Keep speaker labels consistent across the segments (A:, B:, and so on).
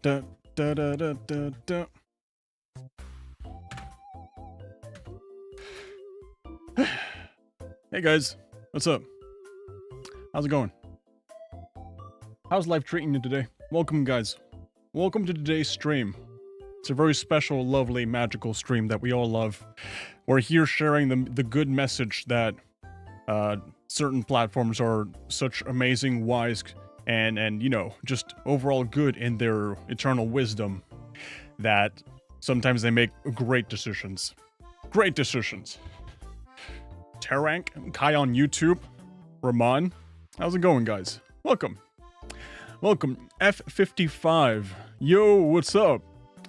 A: Da, da, da, da, da, da. Hey guys, what's up? How's it going? How's life treating you today? Welcome guys. Welcome to today's stream. It's a very special, lovely, magical stream that we all love. We're here sharing the good message that certain platforms are such amazing, wise, and you know, just overall good in their eternal wisdom that sometimes they make great decisions. Great decisions. Tarank, Kai on YouTube, Rahman, how's it going guys? Welcome. Welcome, F55. Yo, what's up?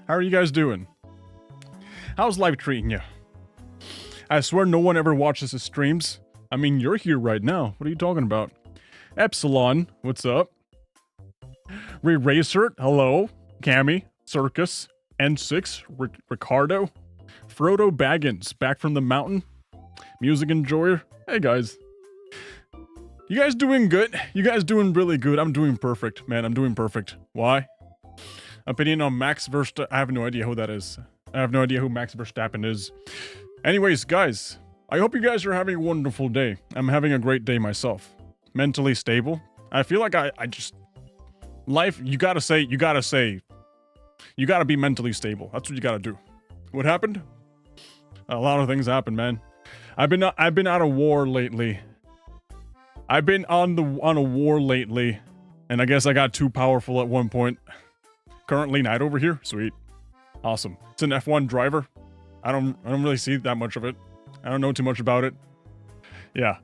A: How are you guys doing? How's life treating you? I swear no one ever watches the streams. I mean, you're here right now. What are you talking about? Epsilon, what's up? Re-Racer, hello. Cammy, Circus, N6, Ricardo, Frodo Baggins, back from the mountain. Music enjoyer. Hey guys. You guys doing good? You guys doing really good. I'm doing perfect, man. I'm doing perfect. Why? Opinion on Max Verstappen. I have no idea who that is. I have no idea who Max Verstappen is. Anyways, guys, I hope you guys are having a wonderful day. I'm having a great day myself. Mentally stable. I feel like I just... Life, you gotta be mentally stable. That's what you gotta do. What happened? A lot of things happened, man. I've been out of war lately. I've been on a war lately, and I guess I got too powerful at one point. Currently night over here. Sweet. Awesome. It's an F1 driver. I don't really see that much of it. I don't know too much about it. Yeah.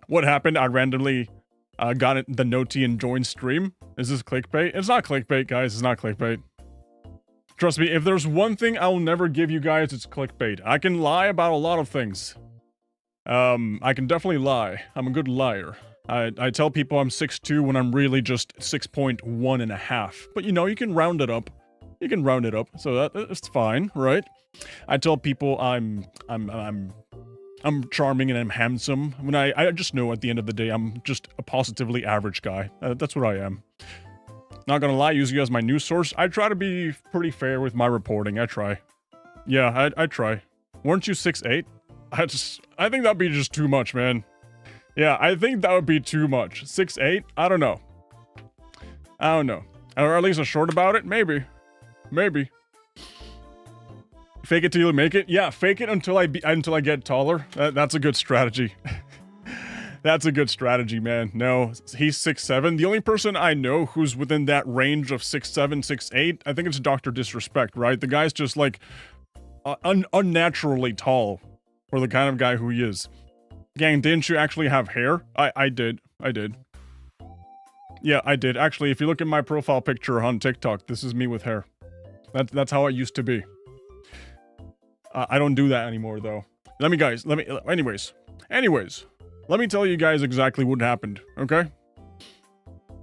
A: What happened? I randomly got the noti and joined stream. Is this clickbait? It's not clickbait, guys. It's not clickbait. Trust me, if there's one thing I will never give you guys, it's clickbait. I can lie about a lot of things. I can definitely lie. I'm a good liar. I tell people I'm 6'2" when I'm really just 6.1 and a half. But you know, you can round it up. You can round it up, so that's fine, right? I tell people I'm charming and I'm handsome. When I just know at the end of the day I'm just a positively average guy. That's what I am. Not gonna lie, use you as my news source. I try to be pretty fair with my reporting. I try. Yeah, I try. Weren't you 6'8"? I think that'd be just too much, man. Yeah, I think that would be too much. 6'8"? I don't know. I don't know. Or at least a short about it? Maybe. Maybe. Fake it till you make it? Yeah, fake it until I get taller. That's a good strategy. That's a good strategy, man. No, he's 6'7". The only person I know who's within that range of 6'7", 6'8", I think it's Dr. Disrespect, right? The guy's just like unnaturally tall for the kind of guy who he is. Gang, didn't you actually have hair? I did. Yeah, I did. Actually, if you look at my profile picture on TikTok, this is me with hair. That's how I used to be. I don't do that anymore, though. Anyways, let me tell you guys exactly what happened, okay?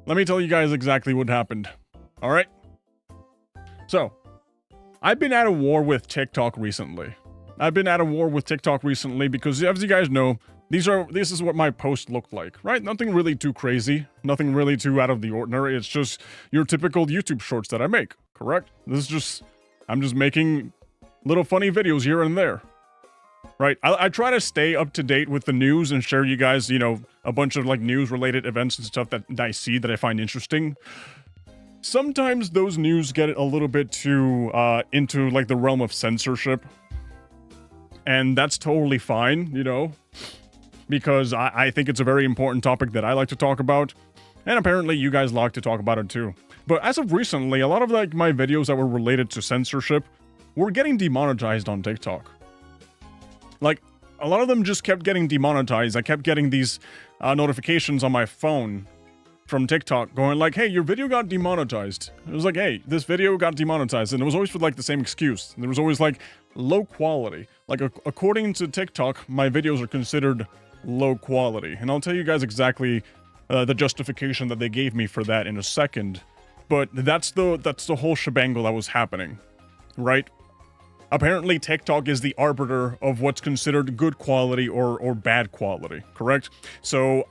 A: Let me tell you guys exactly what happened, alright? So, I've been at a war with TikTok recently. Because, as you guys know, this is what my posts look like, right? Nothing really too crazy, nothing really too out of the ordinary. It's just your typical YouTube shorts that I make, correct? I'm just making little funny videos here and there. Right, I try to stay up to date with the news and share you guys, you know, a bunch of like news related events and stuff that I see that I find interesting. Sometimes those news get a little bit too into like the realm of censorship. And that's totally fine, you know, because I think it's a very important topic that I like to talk about. And apparently you guys like to talk about it too. But as of recently, a lot of like my videos that were related to censorship were getting demonetized on TikTok. Like, a lot of them just kept getting demonetized. I kept getting these notifications on my phone from TikTok going like, hey, your video got demonetized. It was like, hey, this video got demonetized. And it was always with like the same excuse. There was always like low quality. Like, according to TikTok, my videos are considered low quality. And I'll tell you guys exactly the justification that they gave me for that in a second. But that's the whole shebangle that was happening, right? Apparently, TikTok is the arbiter of what's considered good quality or bad quality, correct? So,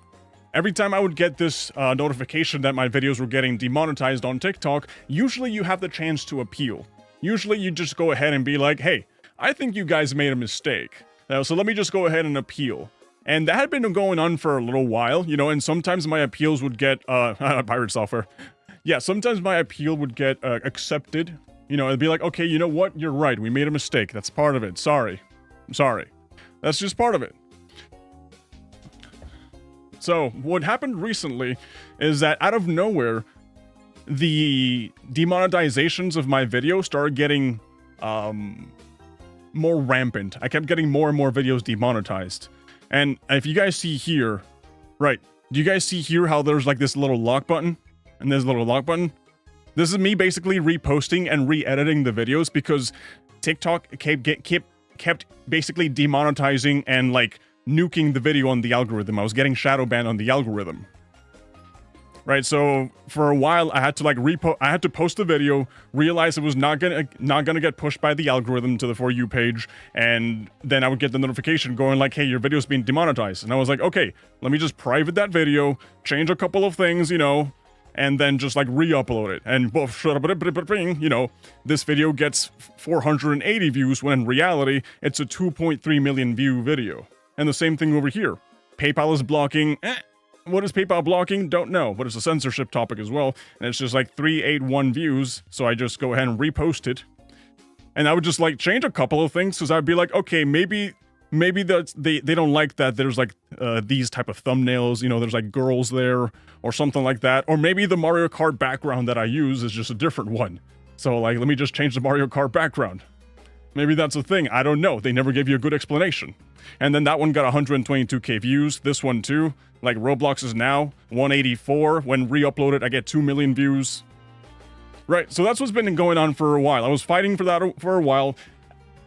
A: every time I would get this notification that my videos were getting demonetized on TikTok, usually you have the chance to appeal. Usually you just go ahead and be like, hey, I think you guys made a mistake. So let me just go ahead and appeal. And that had been going on for a little while, you know, and sometimes my appeals would get, pirate software. Yeah, sometimes my appeal would get accepted. You know, it'd be like, okay, you know what? You're right. We made a mistake. That's part of it. Sorry. I'm sorry. That's just part of it. So what happened recently is that out of nowhere, the demonetizations of my videos started getting more rampant. I kept getting more and more videos demonetized. And if you guys see here, right, do you guys see here how there's like this little lock button? And there's a little lock button? This is me basically reposting and re-editing the videos because TikTok kept basically demonetizing and like nuking the video on the algorithm. I was getting shadow banned on the algorithm. Right, so for a while I had to like I had to post the video, realize it was not gonna get pushed by the algorithm to the For You page, and then I would get the notification going like, hey, your video's being demonetized. And I was like, okay, let me just private that video, change a couple of things, you know, and then just like re-upload it. And you know, this video gets 480 views when in reality it's a 2.3 million view video. And the same thing over here. PayPal is blocking. What is PayPal blocking? Don't know, but it's a censorship topic as well. And it's just like 381 views. So I just go ahead and repost it. And I would just like change a couple of things because I'd be like, okay, maybe that's, they don't like that there's like these type of thumbnails, you know, there's like girls there or something like that. Or maybe the Mario Kart background that I use is just a different one. So like, let me just change the Mario Kart background. Maybe that's a thing. I don't know. They never gave you a good explanation. And then that one got 122k views. This one too. Like Roblox is now 184. When re-uploaded, I get 2 million views. Right, so that's what's been going on for a while. I was fighting for that for a while.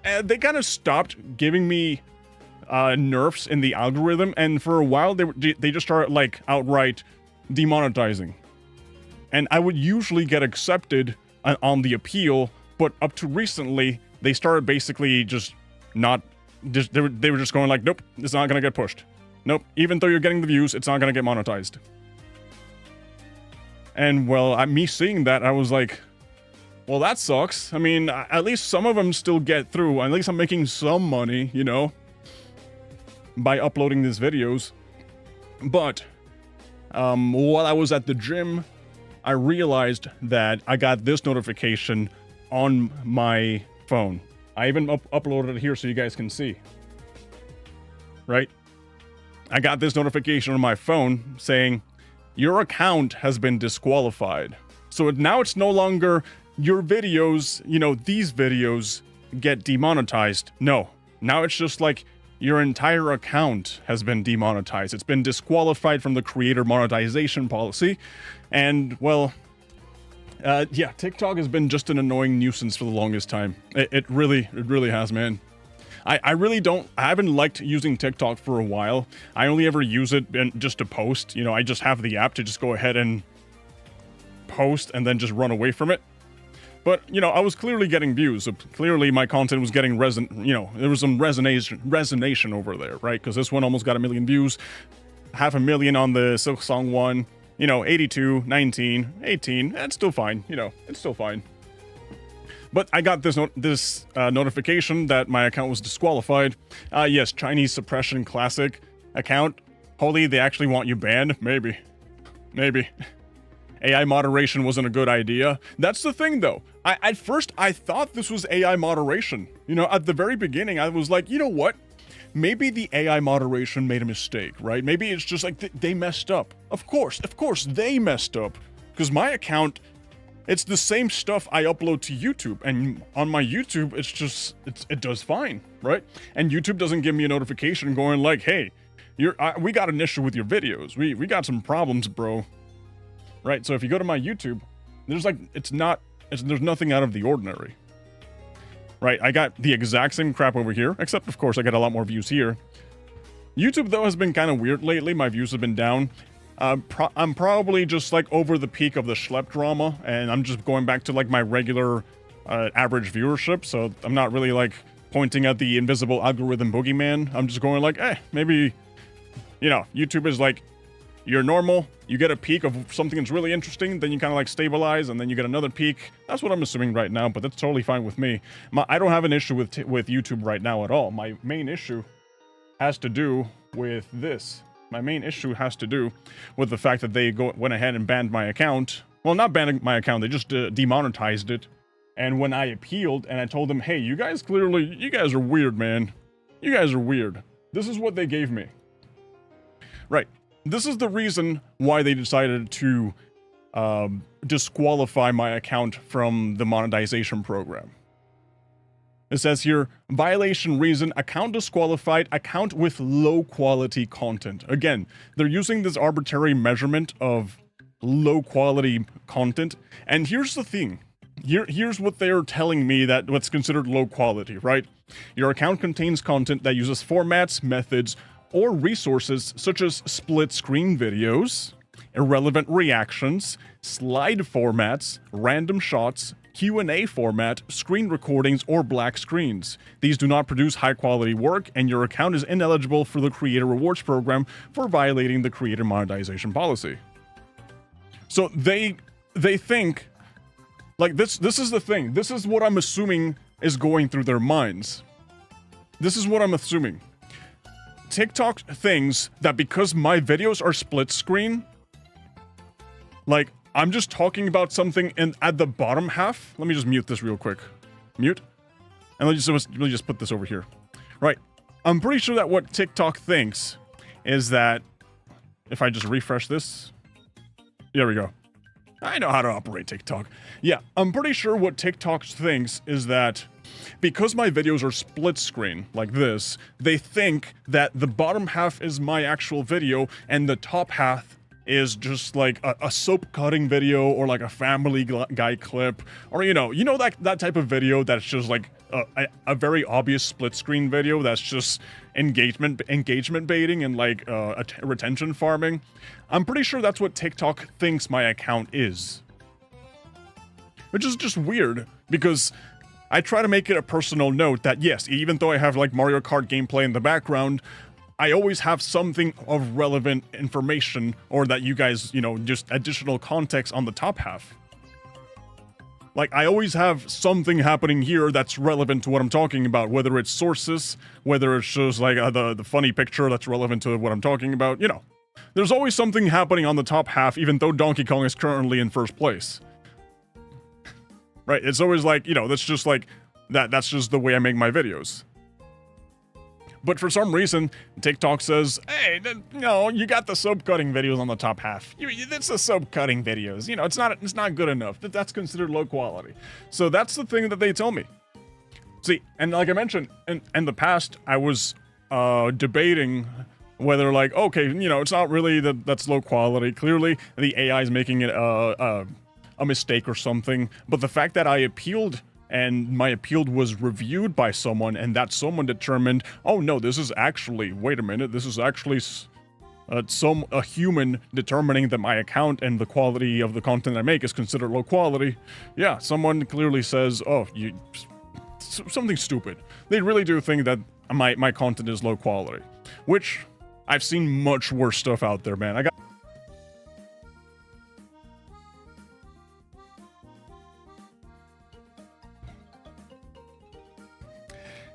A: And they kind of stopped giving me nerfs in the algorithm. And for a while, they just started like outright demonetizing. And I would usually get accepted on the appeal. But up to recently, they started basically just not... they were just going like, nope, it's not gonna get pushed. Nope, even though you're getting the views, it's not gonna get monetized. And well, me seeing that, I was like, well, that sucks. I mean, at least some of them still get through. At least I'm making some money, you know, by uploading these videos. But while I was at the gym, I realized that I got this notification on my phone. I even uploaded it here so you guys can see. Right? I got this notification on my phone saying, your account has been disqualified. So now it's no longer your videos, you know, these videos get demonetized. No, now it's just like your entire account has been demonetized. It's been disqualified from the creator monetization policy. And well, yeah, TikTok has been just an annoying nuisance for the longest time. It really has, man. I haven't liked using TikTok for a while. I only ever use it just to post. You know, I just have the app to just go ahead and post and then just run away from it. But, you know, I was clearly getting views. So clearly my content was getting you know, there was some resonation over there, right? Because this one almost got 1 million views. 500,000 on the Silk Song one. You know, 82, 19, 18. That's still fine. You know, it's still fine. But I got this notification that my account was disqualified. Yes, Chinese Suppression Classic account. Holy, they actually want you banned? Maybe. Maybe. AI moderation wasn't a good idea. That's the thing, though. At first, I thought this was AI moderation. You know, at the very beginning, I was like, you know what? Maybe the AI moderation made a mistake, right? Maybe it's just like they messed up. Of course, they messed up. Because my account... It's the same stuff I upload to YouTube, and on my YouTube, it does fine, right? And YouTube doesn't give me a notification going like, hey, we got an issue with your videos. We got some problems, bro. Right? So if you go to my YouTube, there's like, there's nothing out of the ordinary. Right? I got the exact same crap over here, except of course I got a lot more views here. YouTube though has been kind of weird lately. My views have been down. I'm probably just like over the peak of the schlep drama, and I'm just going back to like my regular average viewership, so I'm not really like pointing at the invisible algorithm boogeyman. I'm just going like, maybe, you know, YouTube is like, you're normal, you get a peak of something that's really interesting, then you kind of like stabilize, and then you get another peak. That's what I'm assuming right now, but that's totally fine with me. I don't have an issue with YouTube right now at all. My main issue has to do with this. My main issue has to do with the fact that they went ahead and banned my account. Well, not banning my account, they just demonetized it. And when I appealed and I told them, hey, you guys are weird, man. You guys are weird. This is what they gave me. Right. This is the reason why they decided to disqualify my account from the monetization program. It says here, violation reason, account disqualified, account with low quality content. Again, they're using this arbitrary measurement of low quality content. And here's the thing. Here's what they're telling me that what's considered low quality, right? Your account contains content that uses formats, methods, or resources such as split screen videos, irrelevant reactions, slide formats, random shots, Q&A format, screen recordings, or black screens. These do not produce high-quality work, and your account is ineligible for the Creator Rewards program for violating the Creator Monetization policy. So they think, like, this is the thing. This is what I'm assuming is going through their minds. This is what I'm assuming. TikTok thinks that because my videos are split screen, like, I'm just talking about something at the bottom half. Let me just mute this real quick. Mute. And let me just put this over here. Right. I'm pretty sure that what TikTok thinks is that if I just refresh this. There we go. I know how to operate TikTok. Yeah, I'm pretty sure what TikTok thinks is that because my videos are split screen like this, they think that the bottom half is my actual video and the top half is just like a soap cutting video or like a Family Guy clip, or you know that type of video that's just like a very obvious split screen video that's just engagement baiting and like retention farming. I'm pretty sure that's what TikTok thinks my account is, which is just weird because I try to make it a personal note that yes, even though I have like Mario Kart gameplay in the background, I always have something of relevant information, or that you guys, just additional context on the top half. Like, I always have something happening here that's relevant to what I'm talking about, whether it's sources, whether it's just like the funny picture that's relevant to what I'm talking about, There's always something happening on the top half, even though Donkey Kong is currently in first place. Right, it's always like, that's just like, that's just the way I make my videos. But for some reason, TikTok says, hey, no, you got the soap cutting videos on the top half. It's the soap cutting videos. It's not good enough. That's considered low quality. So that's the thing that they tell me. See, and like I mentioned, in the past, I was debating whether like, okay, it's not really that's low quality. Clearly, the AI is making it a mistake or something. But the fact that I appealed and my appeal was reviewed by someone, and that someone determined, oh no, this is actually, wait a minute, this is actually a human determining that my account and the quality of the content I make is considered low quality. Yeah, someone clearly says, oh, something stupid. They really do think that my content is low quality, which I've seen much worse stuff out there, man.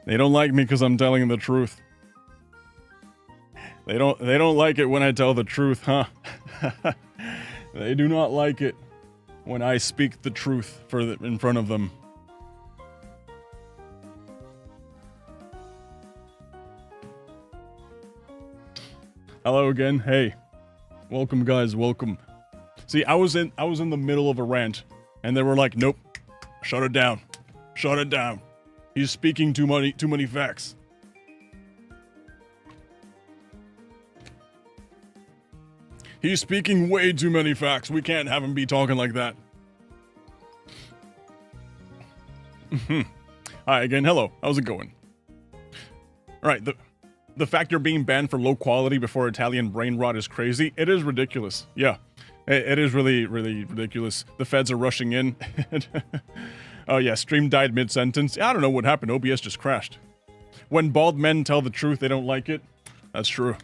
A: They don't like me because I'm telling the truth. They don't like it when I tell the truth, huh? They do not like it when I speak the truth in front of them. Hello again. Hey. Welcome, guys. Welcome. See, I was in the middle of a rant, and they were like, "Nope. Shut it down. Shut it down. He's speaking too many facts." He's speaking way too many facts. We can't have him be talking like that. Hi again. Hello. How's it going? All right. The fact you're being banned for low quality before Italian brain rot is crazy. It is ridiculous. Yeah. It is really, really ridiculous. The feds are rushing in. Oh yeah, stream died mid-sentence. I don't know what happened. OBS just crashed. When bald men tell the truth, they don't like it. That's true.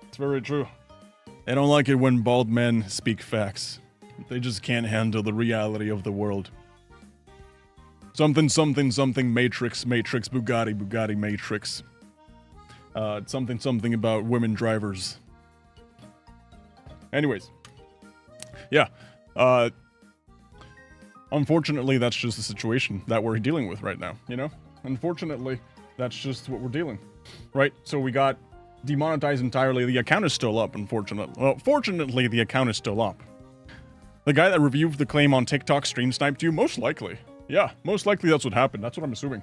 A: It's very true. They don't like it when bald men speak facts. They just can't handle the reality of the world. Something, something, something, Matrix, Matrix, Bugatti, Bugatti, Matrix. Something, something about women drivers. Anyways. Yeah. Unfortunately, that's just the situation that we're dealing with right now, you know? Unfortunately, that's just what we're dealing. Right? So we got demonetized entirely. The account is still up, unfortunately. Well, fortunately, the account is still up. The guy that reviewed the claim on TikTok stream sniped you? Most likely. Yeah, most likely that's what happened. That's what I'm assuming.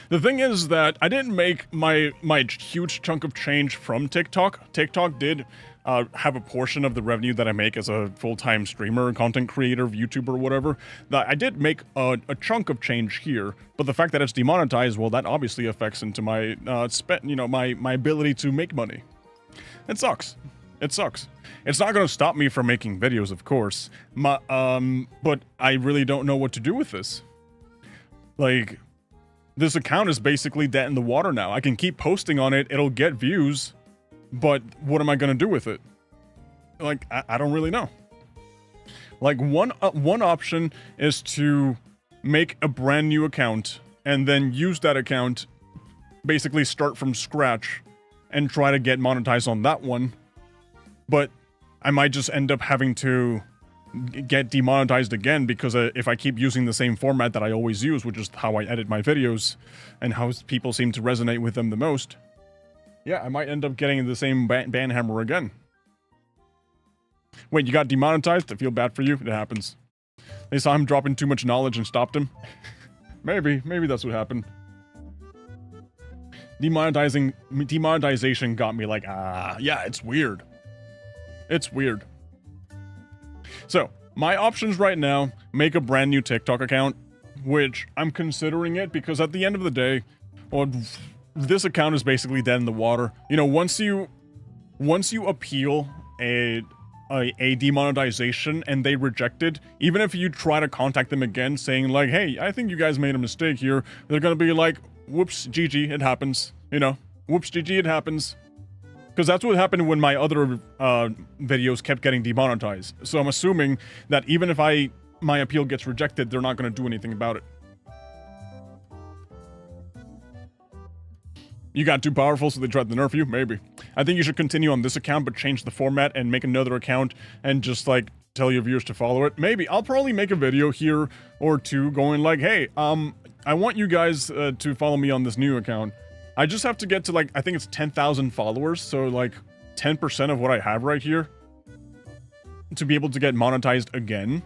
A: The thing is that I didn't make my huge chunk of change from TikTok. TikTok did have a portion of the revenue that I make as a full-time streamer, content creator, YouTuber, whatever. That I did make a chunk of change here, but the fact that it's demonetized, well, that obviously affects into my my ability to make money. It sucks. It sucks. It's not going to stop me from making videos, of course. But I really don't know what to do with this. Like, this account is basically dead in the water now. I can keep posting on it, it'll get views, but what am I gonna do with it? Like, I don't really know. Like, one option is to make a brand new account, and then use that account, basically start from scratch, and try to get monetized on that one. But I might just end up having to get demonetized again, because if I keep using the same format that I always use, which is how I edit my videos and how people seem to resonate with them the most, yeah, I might end up getting the same ban hammer again. Wait, you got demonetized? I feel bad for you. It happens. They saw him dropping too much knowledge and stopped him. Maybe that's what happened. Demonetization got me like, yeah, it's weird. It's weird. So, my options right now, make a brand new TikTok account, which I'm considering it because at the end of the day, well, this account is basically dead in the water. You know, once you appeal a demonetization and they reject it, even if you try to contact them again saying like, hey, I think you guys made a mistake here, they're gonna be like, whoops, GG, it happens. You know, whoops, GG, it happens. Because that's what happened when my other videos kept getting demonetized. So I'm assuming that even if my appeal gets rejected, they're not going to do anything about it. You got too powerful, so they tried to nerf you? Maybe. I think you should continue on this account, but change the format and make another account and just, like, tell your viewers to follow it. Maybe. I'll probably make a video here or two going like, hey, I want you guys to follow me on this new account. I just have to get to, like, I think it's 10,000 followers, so, like, 10% of what I have right here to be able to get monetized again.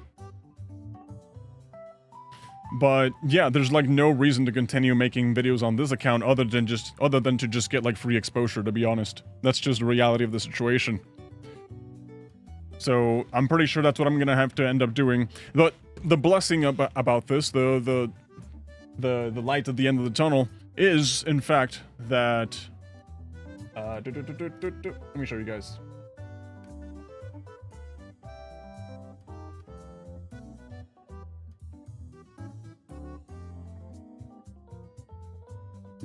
A: But, yeah, there's, like, no reason to continue making videos on this account other than to just get, like, free exposure, to be honest. That's just the reality of the situation. So, I'm pretty sure that's what I'm gonna have to end up doing. But the blessing about this, the light at the end of the tunnel, is, in fact, that... let me show you guys.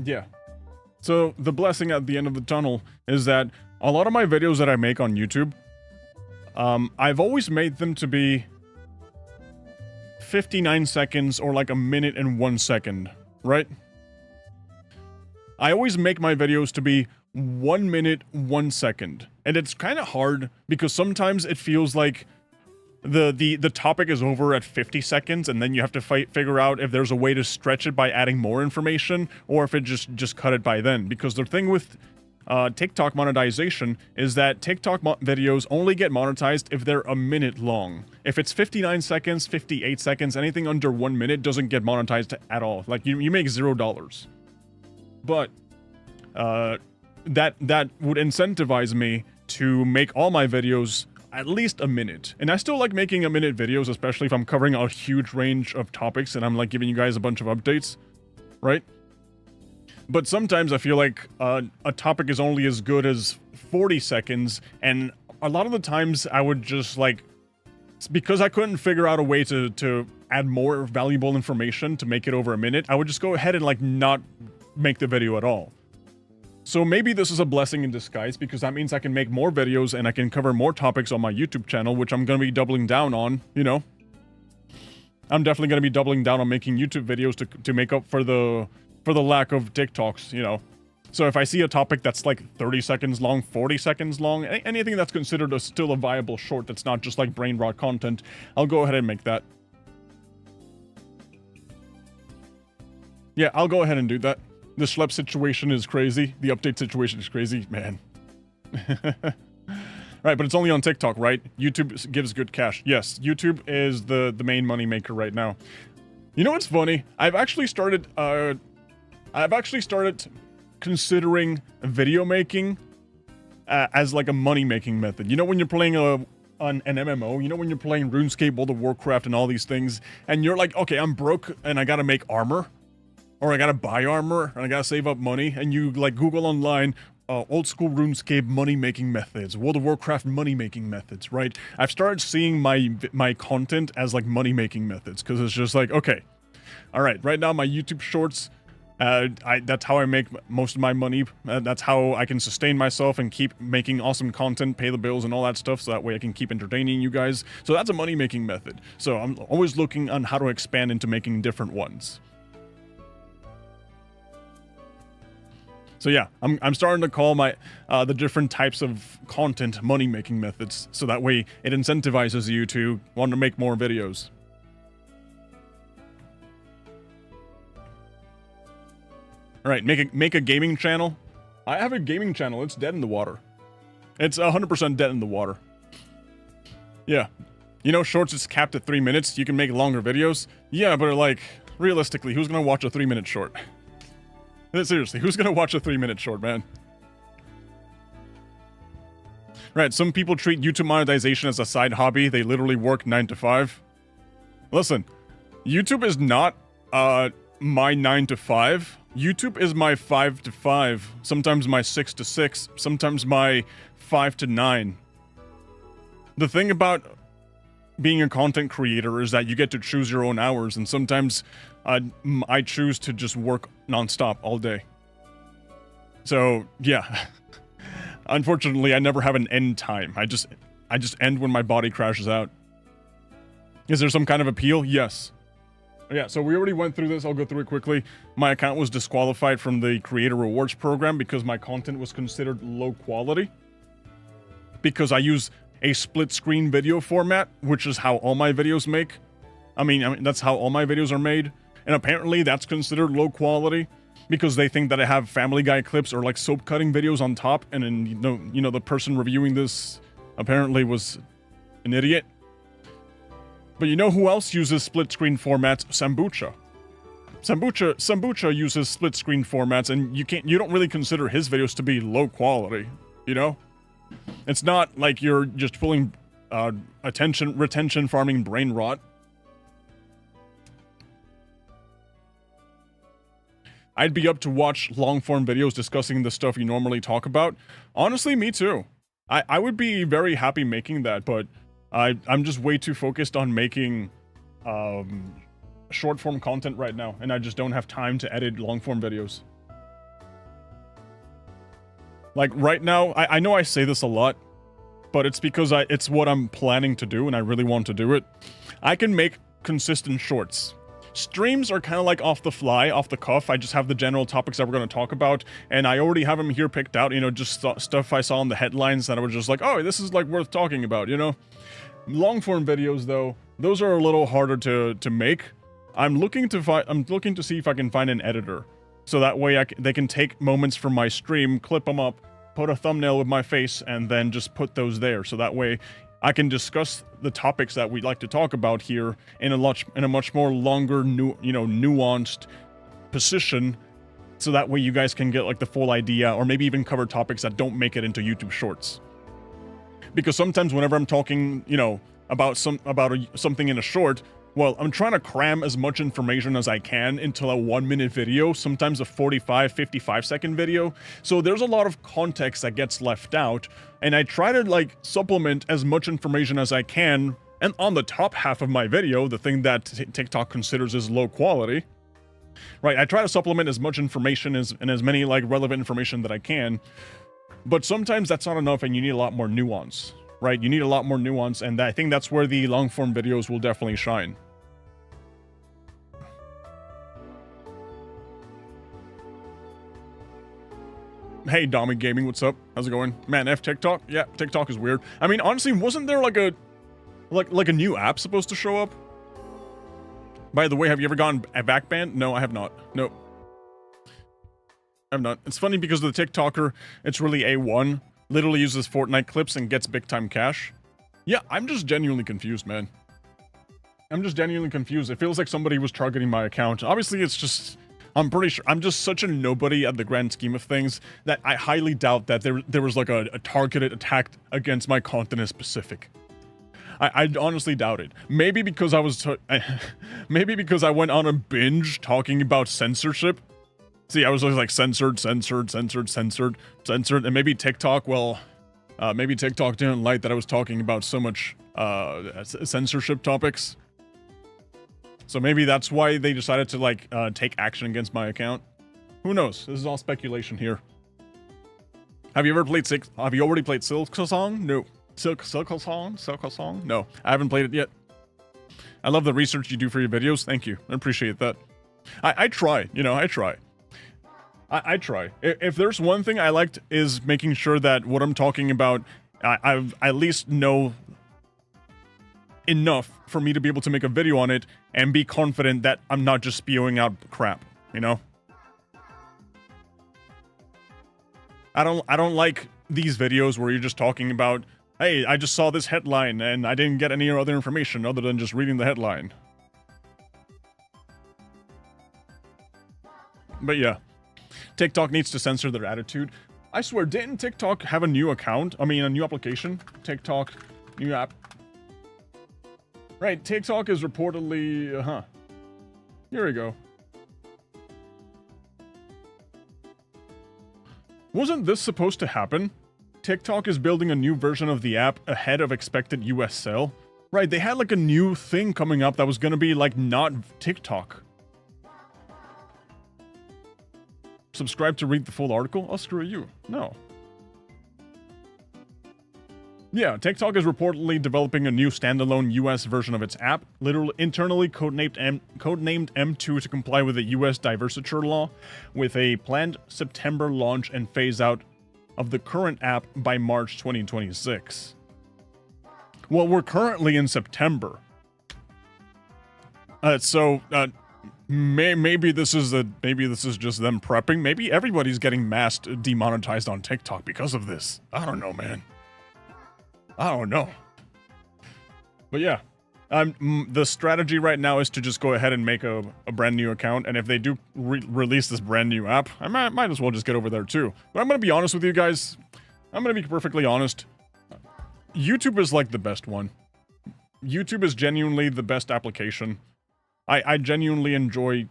A: Yeah. So, the blessing at the end of the tunnel is that a lot of my videos that I make on YouTube, I've always made them to be 59 seconds or like a minute and 1 second, right? I always make my videos to be 1 minute, 1 second. And it's kind of hard because sometimes it feels like the topic is over at 50 seconds and then you have to figure out if there's a way to stretch it by adding more information or if it just cut it by then. Because the thing with TikTok monetization is that TikTok videos only get monetized if they're a minute long. If it's 59 seconds, 58 seconds, anything under 1 minute doesn't get monetized at all. Like, you make $0. But that would incentivize me to make all my videos at least a minute. And I still like making a minute videos, especially if I'm covering a huge range of topics and I'm like giving you guys a bunch of updates, right? But sometimes I feel like a topic is only as good as 40 seconds, and a lot of the times I would just like, because I couldn't figure out a way to add more valuable information to make it over a minute, I would just go ahead and like not make the video at all. So maybe this is a blessing in disguise, because that means I can make more videos and I can cover more topics on my YouTube channel, which I'm going to be doubling down on, you know. I'm definitely going to be doubling down on making YouTube videos to make up for the lack of TikToks, you know. So if I see a topic that's like 30 seconds long, 40 seconds long, anything that's considered still a viable short that's not just like brain rot content, I'll go ahead and make that. Yeah, I'll go ahead and do that. The schlep situation is crazy. The update situation is crazy. Man. Right, but it's only on TikTok, right? YouTube gives good cash. Yes, YouTube is the main money maker right now. You know what's funny? I've actually started considering video making as like a money making method. You know, when you're playing an MMO, you know, when you're playing RuneScape, World of Warcraft, and all these things, and you're like, okay, I'm broke and I gotta make armor. Or I gotta buy armor, and I gotta save up money, and you, like, Google online, old school RuneScape money-making methods, World of Warcraft money-making methods, right? I've started seeing my content as, like, money-making methods, because it's just like, okay, alright, right now my YouTube shorts, that's how I make most of my money, that's how I can sustain myself and keep making awesome content, pay the bills and all that stuff, so that way I can keep entertaining you guys. So that's a money-making method. So I'm always looking on how to expand into making different ones. So yeah, I'm starting to call my the different types of content money-making methods, so that way it incentivizes you to want to make more videos. All right, make a gaming channel. I have a gaming channel. It's dead in the water. It's 100% dead in the water. Yeah, you know, shorts is capped at 3 minutes. You can make longer videos. Yeah, but like realistically, who's gonna watch a 3-minute short? Seriously, who's gonna watch a 3-minute short, man? Right, some people treat YouTube monetization as a side hobby. They literally work 9 to 5. Listen, YouTube is not my 9 to 5. YouTube is my 5 to 5. Sometimes my 6 to 6. Sometimes my 5 to 9. The thing about being a content creator is that you get to choose your own hours, and sometimes I choose to just work nonstop all day. So yeah, unfortunately, I never have an end time. I just end when my body crashes out. Is there some kind of appeal? Yes. Yeah, so we already went through this. I'll go through it quickly. My account was disqualified from the Creator Rewards program because my content was considered low quality. Because I use a split screen video format, which is how all my videos make. I mean, that's how all my videos are made. And apparently that's considered low quality because they think that I have Family Guy clips or like soap cutting videos on top. And then, you know, the person reviewing this apparently was an idiot. But you know who else uses split screen formats? Sambucha. Sambucha uses split screen formats, and you don't really consider his videos to be low quality, you know? It's not like you're just pulling retention farming brain rot. I'd be up to watch long-form videos discussing the stuff you normally talk about. Honestly, me too. I would be very happy making that, but I'm just way too focused on making short-form content right now, and I just don't have time to edit long-form videos. Like, right now, I know I say this a lot, but it's because it's what I'm planning to do, and I really want to do it. I can make consistent shorts. Streams are kind of like off the fly, off the cuff. I just have the general topics that we're going to talk about, and I already have them here picked out, you know, just stuff I saw in the headlines that I was just like, oh, this is, like, worth talking about, you know? Long-form videos, though, those are a little harder to make. I'm looking to see if I can find an editor, so that way they can take moments from my stream, clip them up, put a thumbnail with my face, and then just put those there, so that way I can discuss the topics that we'd like to talk about here in a much more longer, nuanced position, so that way you guys can get like the full idea, or maybe even cover topics that don't make it into YouTube Shorts. Because sometimes whenever I'm talking, you know, about something in a short, well, I'm trying to cram as much information as I can into a 1-minute video, sometimes a 45, 55-second video. So there's a lot of context that gets left out, and I try to, like, supplement as much information as I can, and on the top half of my video, the thing that TikTok considers as low quality, right? I try to supplement as much information and as many like relevant information that I can, but sometimes that's not enough and you need a lot more nuance, right? You need a lot more nuance, and I think that's where the long form videos will definitely shine. Hey, Domi Gaming, what's up? How's it going? Man, F TikTok? Yeah, TikTok is weird. I mean, honestly, wasn't there like a new app supposed to show up? By the way, have you ever gone back banned? No, I have not. Nope. I have not. It's funny because the TikToker, it's really A1, literally uses Fortnite clips and gets big time cash. Yeah, I'm just genuinely confused, man. I'm just genuinely confused. It feels like somebody was targeting my account. Obviously, it's just... I'm pretty sure I'm just such a nobody at the grand scheme of things that I highly doubt that there was like a targeted attack against my content in specific. I honestly doubt it. Maybe because I was maybe because I went on a binge talking about censorship. See, I was always like censored, and maybe TikTok. Well, maybe TikTok didn't like that I was talking about so much censorship topics. So maybe that's why they decided to like take action against my account. Who knows? This is all speculation here. Have you ever played Have you already played Silksong? No. Silksong? No, I haven't played it yet. I love the research you do for your videos. Thank you. I appreciate that. I try. You know, I try. I try. If there's one thing I liked is making sure that what I'm talking about, I at least know enough for me to be able to make a video on it and be confident that I'm not just spewing out crap, you know? I don't like these videos where you're just talking about, hey, I just saw this headline and I didn't get any other information other than just reading the headline. But yeah, TikTok needs to censor their attitude. I swear, didn't TikTok have a new account? I mean, a new application? TikTok, new app. Right, TikTok is reportedly, Here we go. Wasn't this supposed to happen? TikTok is building a new version of the app ahead of expected US sale. Right, they had like a new thing coming up that was gonna be like not TikTok. Subscribe to read the full article? Oh, screw you. No. Yeah, TikTok is reportedly developing a new standalone US version of its app, literally internally codenamed M2 to comply with the US divestiture law, with a planned September launch and phase out of the current app by March 2026. Well, we're currently in September. Maybe this is just them prepping. Maybe everybody's getting mass demonetized on TikTok because of this. I don't know, man. I don't know. But yeah, the strategy right now is to just go ahead and make a brand new account, and if they do release this brand new app, I might as well just get over there too. But I'm gonna be honest with you guys. I'm gonna be perfectly honest. YouTube is like the best one. YouTube is genuinely the best application. I genuinely enjoy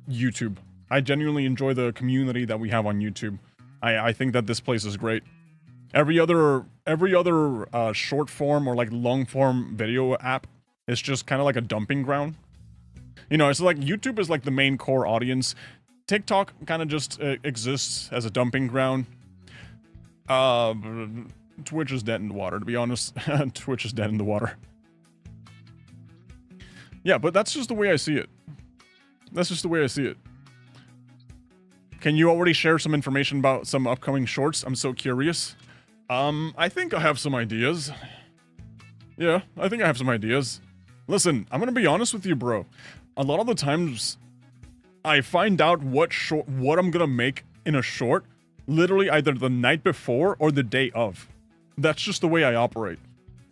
A: YouTube. I genuinely enjoy the community that we have on YouTube. I think that this place is great. Every other short form or like long form video app is just kind of like a dumping ground. You know, it's like YouTube is like the main core audience. TikTok kind of just exists as a dumping ground. Twitch is dead in the water, to be honest. Twitch is dead in the water. Yeah, but that's just the way I see it. That's just the way I see it. Can you already share some information about some upcoming shorts? I'm so curious. I think I have some ideas. Yeah, I think I have some ideas. Listen, I'm gonna be honest with you, bro. A lot of the times, I find out what I'm gonna make in a short, literally either the night before or the day of. That's just the way I operate.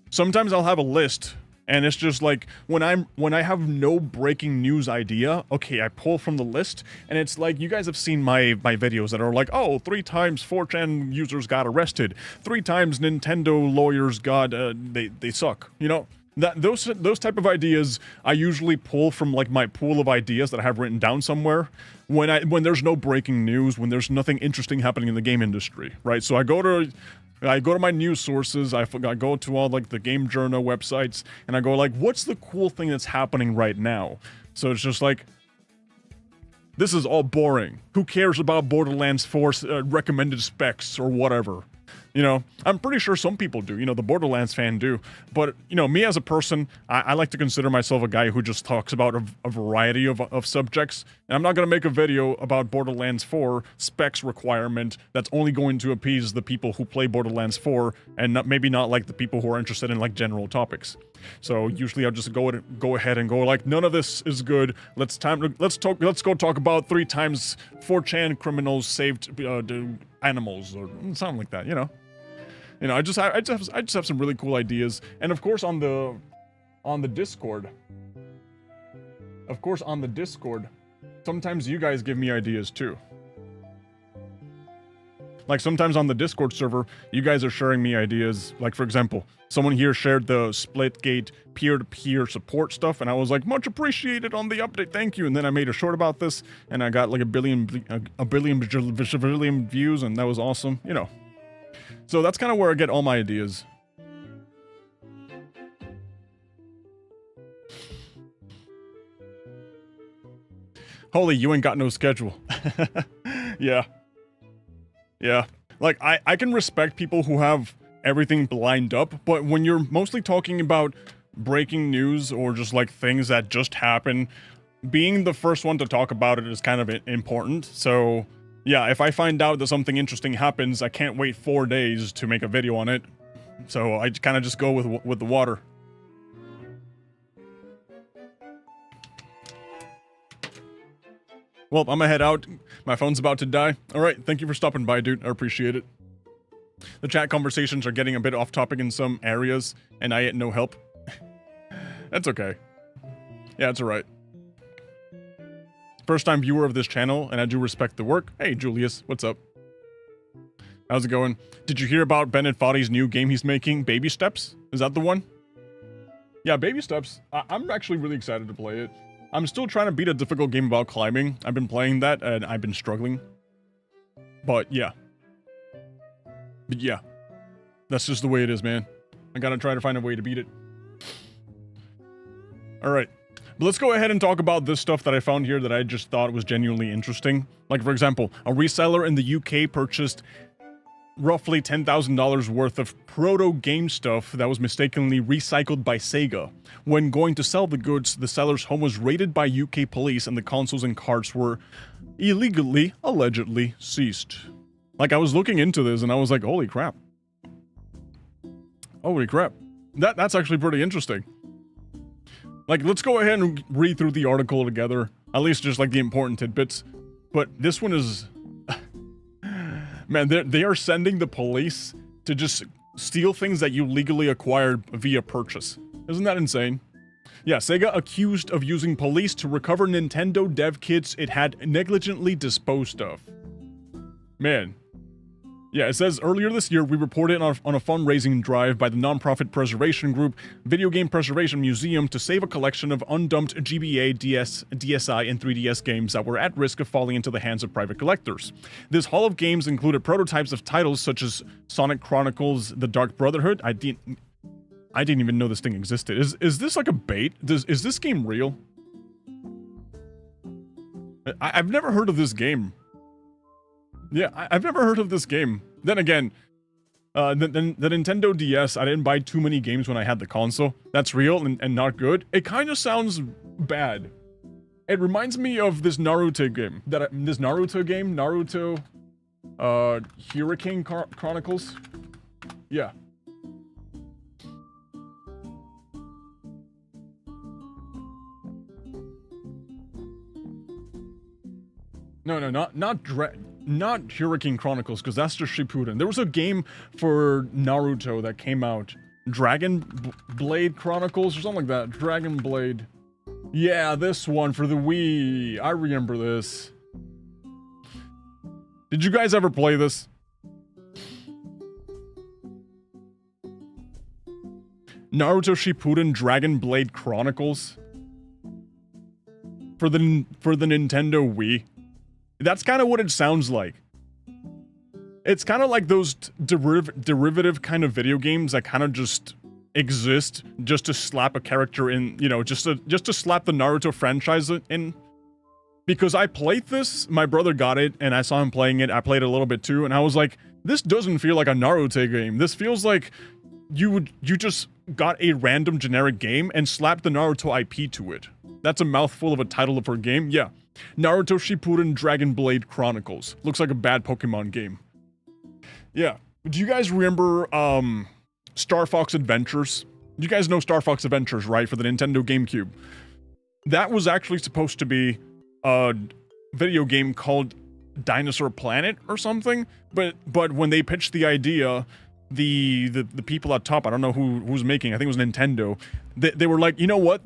A: Sometimes I'll have a list, and it's just like, when I have no breaking news idea, okay, I pull from the list, and it's like, you guys have seen my videos that are like, oh, 3 times 4chan users got arrested, 3 times Nintendo lawyers got, they suck, you know? Those type of ideas, I usually pull from like my pool of ideas that I have written down somewhere, when there's no breaking news, when there's nothing interesting happening in the game industry, right? So I go to my news sources, I go to all like the game journal websites, and I go like, what's the cool thing that's happening right now? So it's just like, This is all boring. Who cares about Borderlands 4 recommended specs or whatever? You know, I'm pretty sure some people do, you know, the Borderlands fan do. But, you know, me as a person, I like to consider myself a guy who just talks about a variety of subjects. And I'm not going to make a video about Borderlands 4 specs requirement that's only going to appease the people who play Borderlands 4 and maybe not like the people who are interested in like general topics. So usually I'll just go ahead and go like, none of this is good. Let's go talk about 3 times 4chan criminals saved animals or something like that, you know. You know, I just have some really cool ideas. And of course on the Discord. Of course on the Discord, sometimes you guys give me ideas too. Like sometimes on the Discord server, you guys are sharing me ideas. Like for example, someone here shared the Splitgate peer-to-peer support stuff, and I was like, much appreciated on the update, thank you. And then I made a short about this, and I got like a billion views, and that was awesome, you know. So that's kind of where I get all my ideas. Holy, you ain't got no schedule. Yeah. Yeah. Like, I can respect people who have everything lined up, but when you're mostly talking about breaking news or just like things that just happen, being the first one to talk about it is kind of important. So yeah, if I find out that something interesting happens, I can't wait 4 days to make a video on it. So I kind of just go with the water. Well, I'm gonna head out. My phone's about to die. Alright, thank you for stopping by, dude. I appreciate it. The chat conversations are getting a bit off topic in some areas, and I get no help. That's okay. Yeah, it's alright. First time viewer of this channel, and I do respect the work. Hey, Julius, what's up? How's it going? Did you hear about Bennett Foddy's new game he's making, Baby Steps? Is that the one? Yeah, Baby Steps. I'm actually really excited to play it. I'm still trying to beat a difficult game about climbing. I've been playing that, and I've been struggling. But yeah. That's just the way it is, man. I gotta try to find a way to beat it. Alright. But let's go ahead and talk about this stuff that I found here that I just thought was genuinely interesting. Like, for example, a reseller in the UK purchased roughly $10,000 worth of proto-game stuff that was mistakenly recycled by Sega. When going to sell the goods, the seller's home was raided by UK police and the consoles and carts were illegally, allegedly, seized. Like, I was looking into this and I was like, holy crap. Holy crap. That's actually pretty interesting. Like, let's go ahead and read through the article together. At least just, like, the important tidbits. But this one is... Man, they are sending the police to just steal things that you legally acquired via purchase. Isn't that insane? Yeah, Sega accused of using police to recover Nintendo dev kits it had negligently disposed of. Man. Yeah, it says, earlier this year, we reported on a fundraising drive by the nonprofit preservation group Video Game Preservation Museum to save a collection of undumped GBA, DSi, and 3DS games that were at risk of falling into the hands of private collectors. This haul of games included prototypes of titles such as Sonic Chronicles: The Dark Brotherhood. I didn't even know this thing existed. Is this like a bait? Is this game real? I've never heard of this game. Yeah, I've never heard of this game. Then again, the Nintendo DS, I didn't buy too many games when I had the console. That's real and not good. It kind of sounds bad. It reminds me of this Naruto game. Naruto Hurricane Chronicles. Yeah. No, not Hurricane Chronicles, because that's just Shippuden. There was a game for Naruto that came out. Dragon Blade Chronicles or something like that. Dragon Blade. Yeah, this one for the Wii. I remember this. Did you guys ever play this? Naruto Shippuden Dragon Blade Chronicles? For the Nintendo Wii. That's kind of what it sounds like. It's kind of like those derivative kind of video games that kind of just exist just to slap a character in, you know, just to slap the Naruto franchise in. Because I played this, my brother got it, and I saw him playing it. I played it a little bit too, and I was like, this doesn't feel like a Naruto game. This feels like you just got a random generic game and slapped the Naruto IP to it. That's a mouthful of a title for a game. Yeah. Naruto Shippuden Dragon Blade Chronicles. Looks like a bad Pokemon game. Yeah. Do you guys remember Star Fox Adventures? You guys know Star Fox Adventures, right? For the Nintendo GameCube. That was actually supposed to be a video game called Dinosaur Planet or something, but when they pitched the idea, the people at top, I don't know who's making, I think it was Nintendo, they were like, you know what,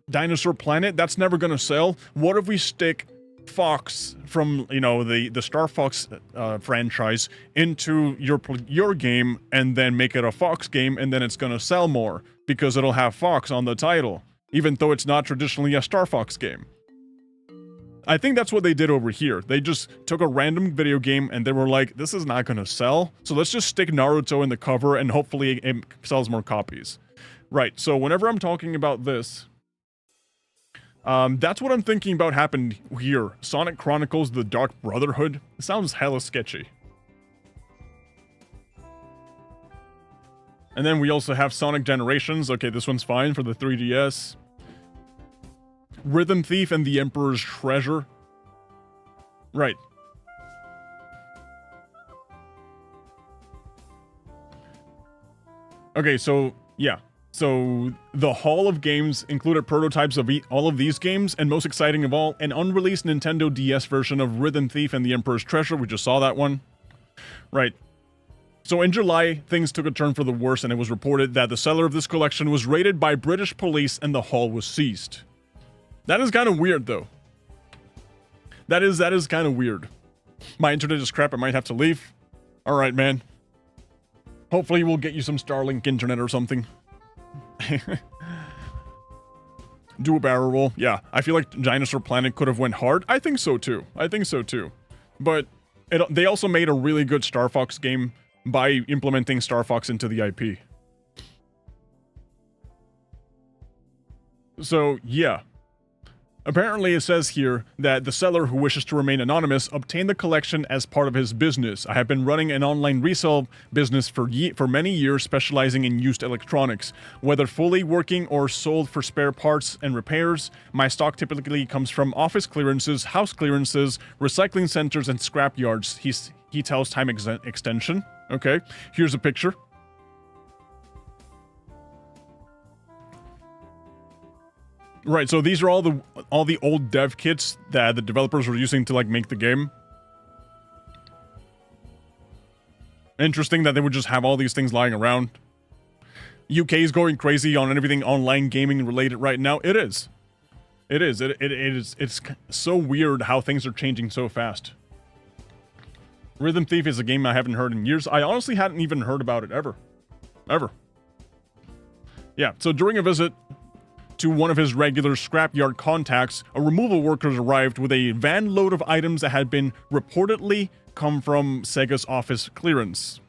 A: Dinosaur Planet, that's never gonna sell. What if we stick Fox from, you know, the Star Fox franchise into your game and then make it a Fox game, and then it's gonna sell more because it'll have Fox on the title, even though it's not traditionally a Star Fox game. I think that's what they did over here. They just took a random video game and they were like, this is not gonna sell, so let's just stick Naruto in the cover and hopefully it sells more copies. Right, so whenever I'm talking about this, that's what I'm thinking about happened here. Sonic Chronicles The Dark Brotherhood. It sounds hella sketchy. And then we also have Sonic Generations. Okay, this one's fine for the 3DS. Rhythm Thief and the Emperor's Treasure. Right. Okay, so, yeah. So, the Hall of Games included prototypes of all of these games, and most exciting of all, an unreleased Nintendo DS version of Rhythm Thief and the Emperor's Treasure. We just saw that one. Right. So in July, things took a turn for the worse, and it was reported that the seller of this collection was raided by British police and the hall was seized. That is kind of weird, though. That is kind of weird. My internet is crap, I might have to leave. Alright, man. Hopefully we'll get you some Starlink internet or something. Do a barrel roll. Yeah, I feel like Dinosaur Planet could have went hard. I think so too. But they also made a really good Star Fox game by implementing Star Fox into the IP. So, yeah. Apparently it says here that the seller, who wishes to remain anonymous, obtained the collection as part of his business. I have been running an online resale business for many years, specializing in used electronics. Whether fully working or sold for spare parts and repairs, my stock typically comes from office clearances, house clearances, recycling centers, and scrap yards. He tells Time Extension. Okay, here's a picture. Right, so these are all the old dev kits that the developers were using to like make the game. Interesting that they would just have all these things lying around. UK is going crazy on everything online gaming related right now. It is. It's so weird how things are changing so fast. Rhythm Thief is a game I haven't heard in years. I honestly hadn't even heard about it ever. Yeah, so during a visit to one of his regular scrapyard contacts, a removal worker arrived with a van load of items that had been reportedly come from Sega's office clearance.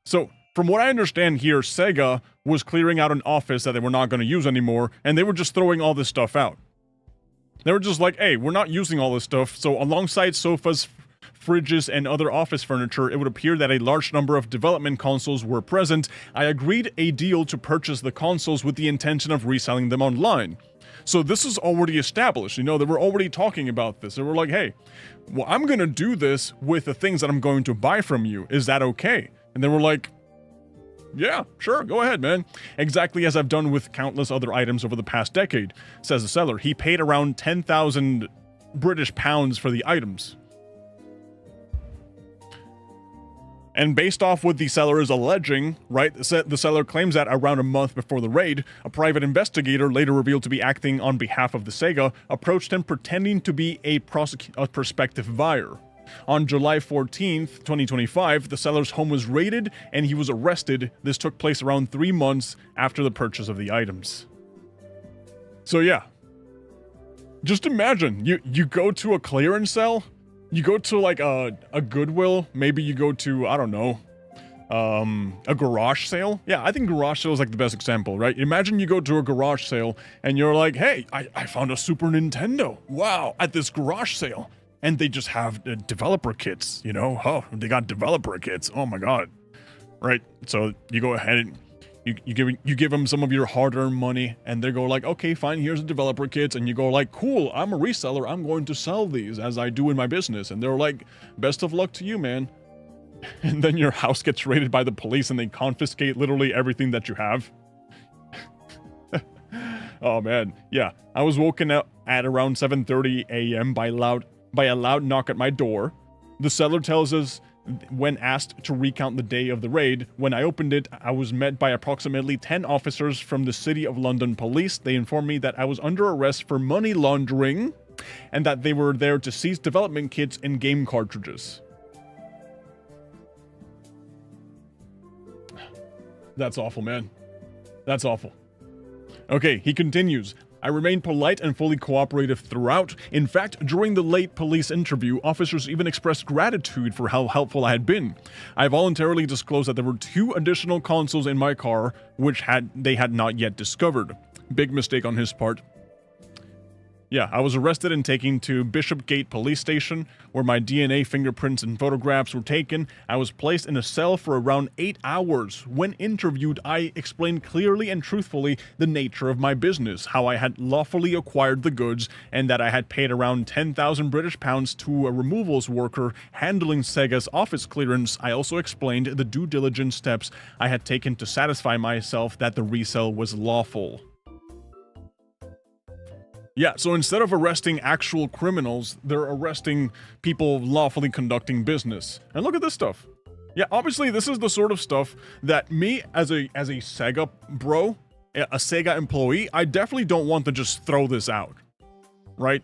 A: So, from what I understand here, Sega was clearing out an office that they were not going to use anymore, and they were just throwing all this stuff out. They were just like, hey, we're not using all this stuff, so alongside sofas, fridges, and other office furniture, it would appear that a large number of development consoles were present. I agreed a deal to purchase the consoles with the intention of reselling them online. So this is already established, you know, they were already talking about this. They were like, hey, well, I'm gonna do this with the things that I'm going to buy from you. Is that okay? And they were like, yeah, sure, go ahead, man. Exactly as I've done with countless other items over the past decade, says the seller. He paid around 10,000 British pounds for the items. And based off what the seller is alleging, right, the seller claims that around a month before the raid, a private investigator, later revealed to be acting on behalf of the Sega, approached him pretending to be a prospective buyer. On July 14th, 2025, the seller's home was raided and he was arrested. This took place around 3 months after the purchase of the items. So yeah, just imagine, you go to a clearance sale. You go to like a Goodwill, maybe you go to, I don't know, a garage sale. Yeah, I think garage sale is like the best example, right? Imagine you go to a garage sale and you're like, hey, I found a Super Nintendo. Wow, at this garage sale. And they just have developer kits, you know? Oh, they got developer kits. Oh my God. Right? So you go ahead and you give them some of your hard-earned money, and they go like, okay, fine, here's the developer kits. And you go like, cool, I'm a reseller. I'm going to sell these as I do in my business. And they're like, best of luck to you, man. And then your house gets raided by the police and they confiscate literally everything that you have. Oh man, yeah. I was woken up at around 7:30 a.m. by a loud knock at my door. The seller tells us when asked to recount the day of the raid. When I opened it, I was met by approximately 10 officers from the City of London Police. They informed me that I was under arrest for money laundering and that they were there to seize development kits and game cartridges. That's awful, man. That's awful. Okay, he continues. I remained polite and fully cooperative throughout. In fact, during the late police interview, officers even expressed gratitude for how helpful I had been. I voluntarily disclosed that there were 2 additional consoles in my car, which they had not yet discovered. Big mistake on his part. Yeah, I was arrested and taken to Bishopgate Police Station, where my DNA, fingerprints, and photographs were taken. I was placed in a cell for around 8 hours. When interviewed, I explained clearly and truthfully the nature of my business, how I had lawfully acquired the goods, and that I had paid around 10,000 British pounds to a removals worker handling Sega's office clearance. I also explained the due diligence steps I had taken to satisfy myself that the resale was lawful. Yeah, so instead of arresting actual criminals, they're arresting people lawfully conducting business. And look at this stuff. Yeah, obviously this is the sort of stuff that me as a Sega bro, a Sega employee, I definitely don't want to just throw this out. Right?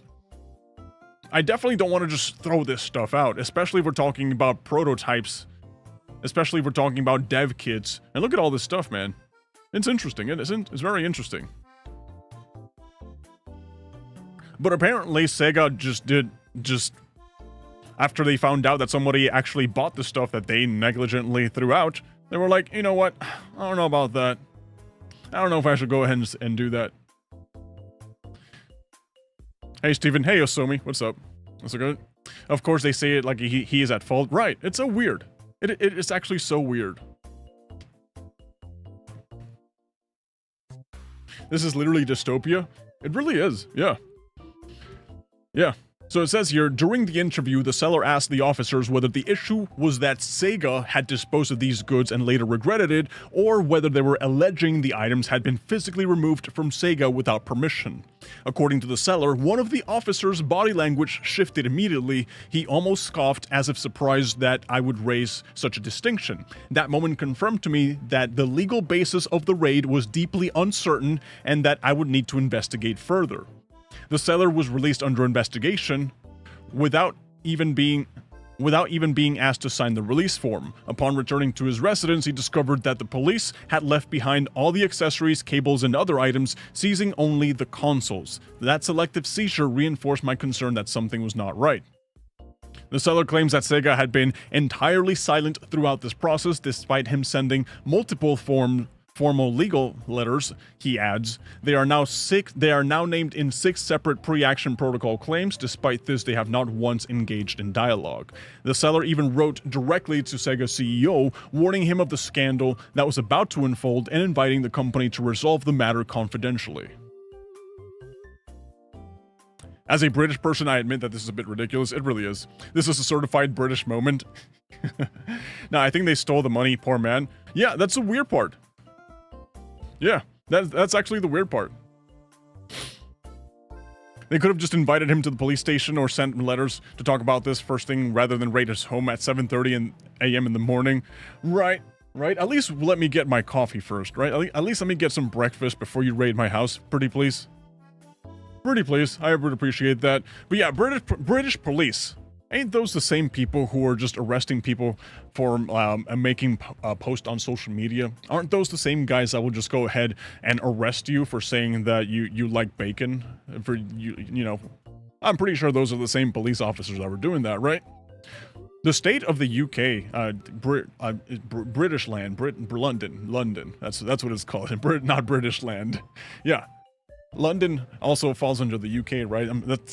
A: I definitely don't want to just throw this stuff out, especially if we're talking about prototypes, especially if we're talking about dev kits. And look at all this stuff, man. It's interesting, isn't it? It's very interesting. But apparently Sega just after they found out that somebody actually bought the stuff that they negligently threw out, they were like, you know what? I don't know about that. I don't know if I should go ahead and do that. Hey, Steven. Hey, Osumi. What's up? What's it good? Of course, they say it like he is at fault. Right. It's so weird. It's actually so weird. This is literally dystopia. It really is. Yeah. Yeah. So it says here, during the interview, the seller asked the officers whether the issue was that Sega had disposed of these goods and later regretted it, or whether they were alleging the items had been physically removed from Sega without permission. According to the seller, one of the officers' body language shifted immediately. He almost scoffed as if surprised that I would raise such a distinction. That moment confirmed to me that the legal basis of the raid was deeply uncertain and that I would need to investigate further. The seller was released under investigation without even being asked to sign the release form. Upon returning to his residence, he discovered that the police had left behind all the accessories, cables, and other items, seizing only the consoles. That selective seizure reinforced my concern that something was not right. The seller claims that Sega had been entirely silent throughout this process, despite him sending multiple formal legal letters. He adds, they are now named in 6 separate pre-action protocol claims. Despite this, they have not once engaged in dialogue. The seller even wrote directly to Sega's CEO, warning him of the scandal that was about to unfold and inviting the company to resolve the matter confidentially. As a British person, I admit that this is a bit ridiculous. It really is. This is a certified British moment. Now, I think they stole the money, poor man. Yeah, that's the weird part. Yeah, that's actually the weird part. They could have just invited him to the police station or sent letters to talk about this first thing rather than raid his home at 7:30 a.m. in the morning. Right. At least let me get my coffee first, right? At least let me get some breakfast before you raid my house. Pretty please. Pretty please. I would appreciate that. But yeah, British police. Ain't those the same people who are just arresting people for making a post on social media? Aren't those the same guys that will just go ahead and arrest you for saying that you like bacon? You know, I'm pretty sure those are the same police officers that were doing that, right? The state of the UK, British land, London. That's what it's called. Not British land. Yeah, London also falls under the UK, right?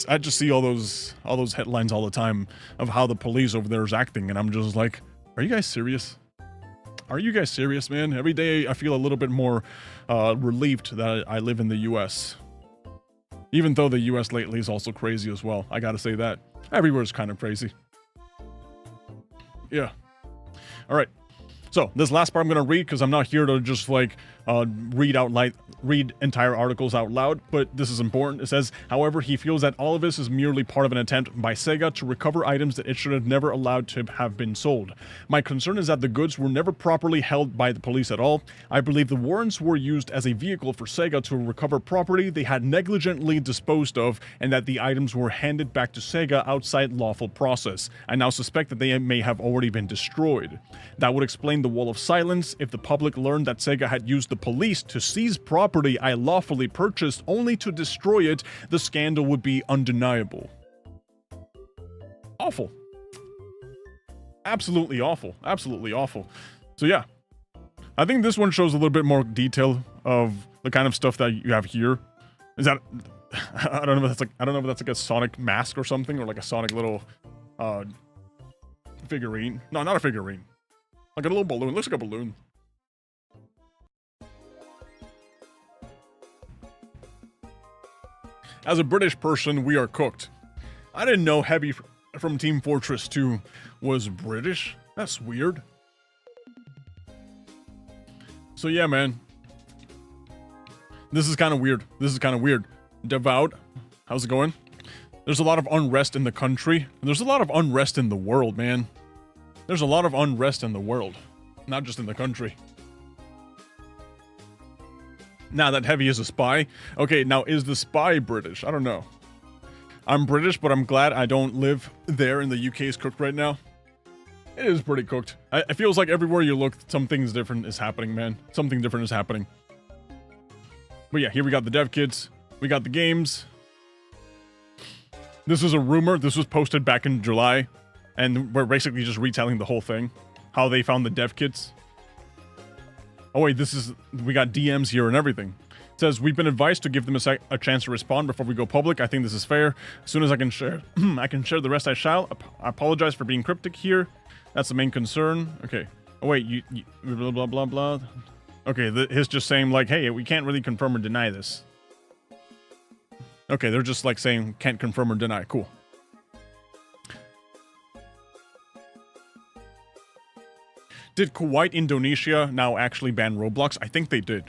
A: I just see all those headlines all the time of how the police over there is acting, and I'm just like, are you guys serious? Are you guys serious, man? Every day I feel a little bit more relieved that I live in the US. Even though the US lately is also crazy as well. I gotta say that. Everywhere's kind of crazy. Yeah. All right. So this last part I'm going to read because I'm not here to just like read entire articles out loud, but this is important. It says, however, he feels that all of this is merely part of an attempt by Sega to recover items that it should have never allowed to have been sold. My concern is that the goods were never properly held by the police at all. I believe the warrants were used as a vehicle for Sega to recover property they had negligently disposed of, and that the items were handed back to Sega outside lawful process. I now suspect that they may have already been destroyed. That would explain the wall of silence. If the public learned that Sega had used the police to seize property I lawfully purchased only to destroy it, the scandal would be undeniable. Awful. Absolutely awful. Absolutely awful. So yeah, I think this one shows a little bit more detail of the kind of stuff that you have here. Is that I don't know if that's like a Sonic mask or something, or like a Sonic little figurine. No, not a figurine. Like a little balloon. Looks like a balloon. As a British person, we are cooked. I didn't know Heavy from Team Fortress 2 was British. That's weird. So yeah, man. This is kind of weird. Devout. How's it going? There's a lot of unrest in the country. And there's a lot of unrest in the world, man. There's a lot of unrest in the world. Not just in the country. Now that Heavy is a spy. Okay, now is the spy British? I don't know. I'm British, but I'm glad I don't live there in the UK's cooked right now. It is pretty cooked. It feels like everywhere you look, something's different is happening, man. Something different is happening. But yeah, here we got the dev kits. We got the games. This is a rumor. This was posted back in July. And we're basically just retelling the whole thing. How they found the dev kits. Oh wait, we got DMs here and everything. It says, we've been advised to give them a chance to respond before we go public. I think this is fair. As soon as I can share, the rest I shall. I apologize for being cryptic here. That's the main concern. Okay. Oh wait, you blah, blah, blah, blah. Okay, his just saying like, hey, we can't really confirm or deny this. Okay, they're just like saying, can't confirm or deny. Cool. Did Kuwait, Indonesia now actually ban Roblox? I think they did.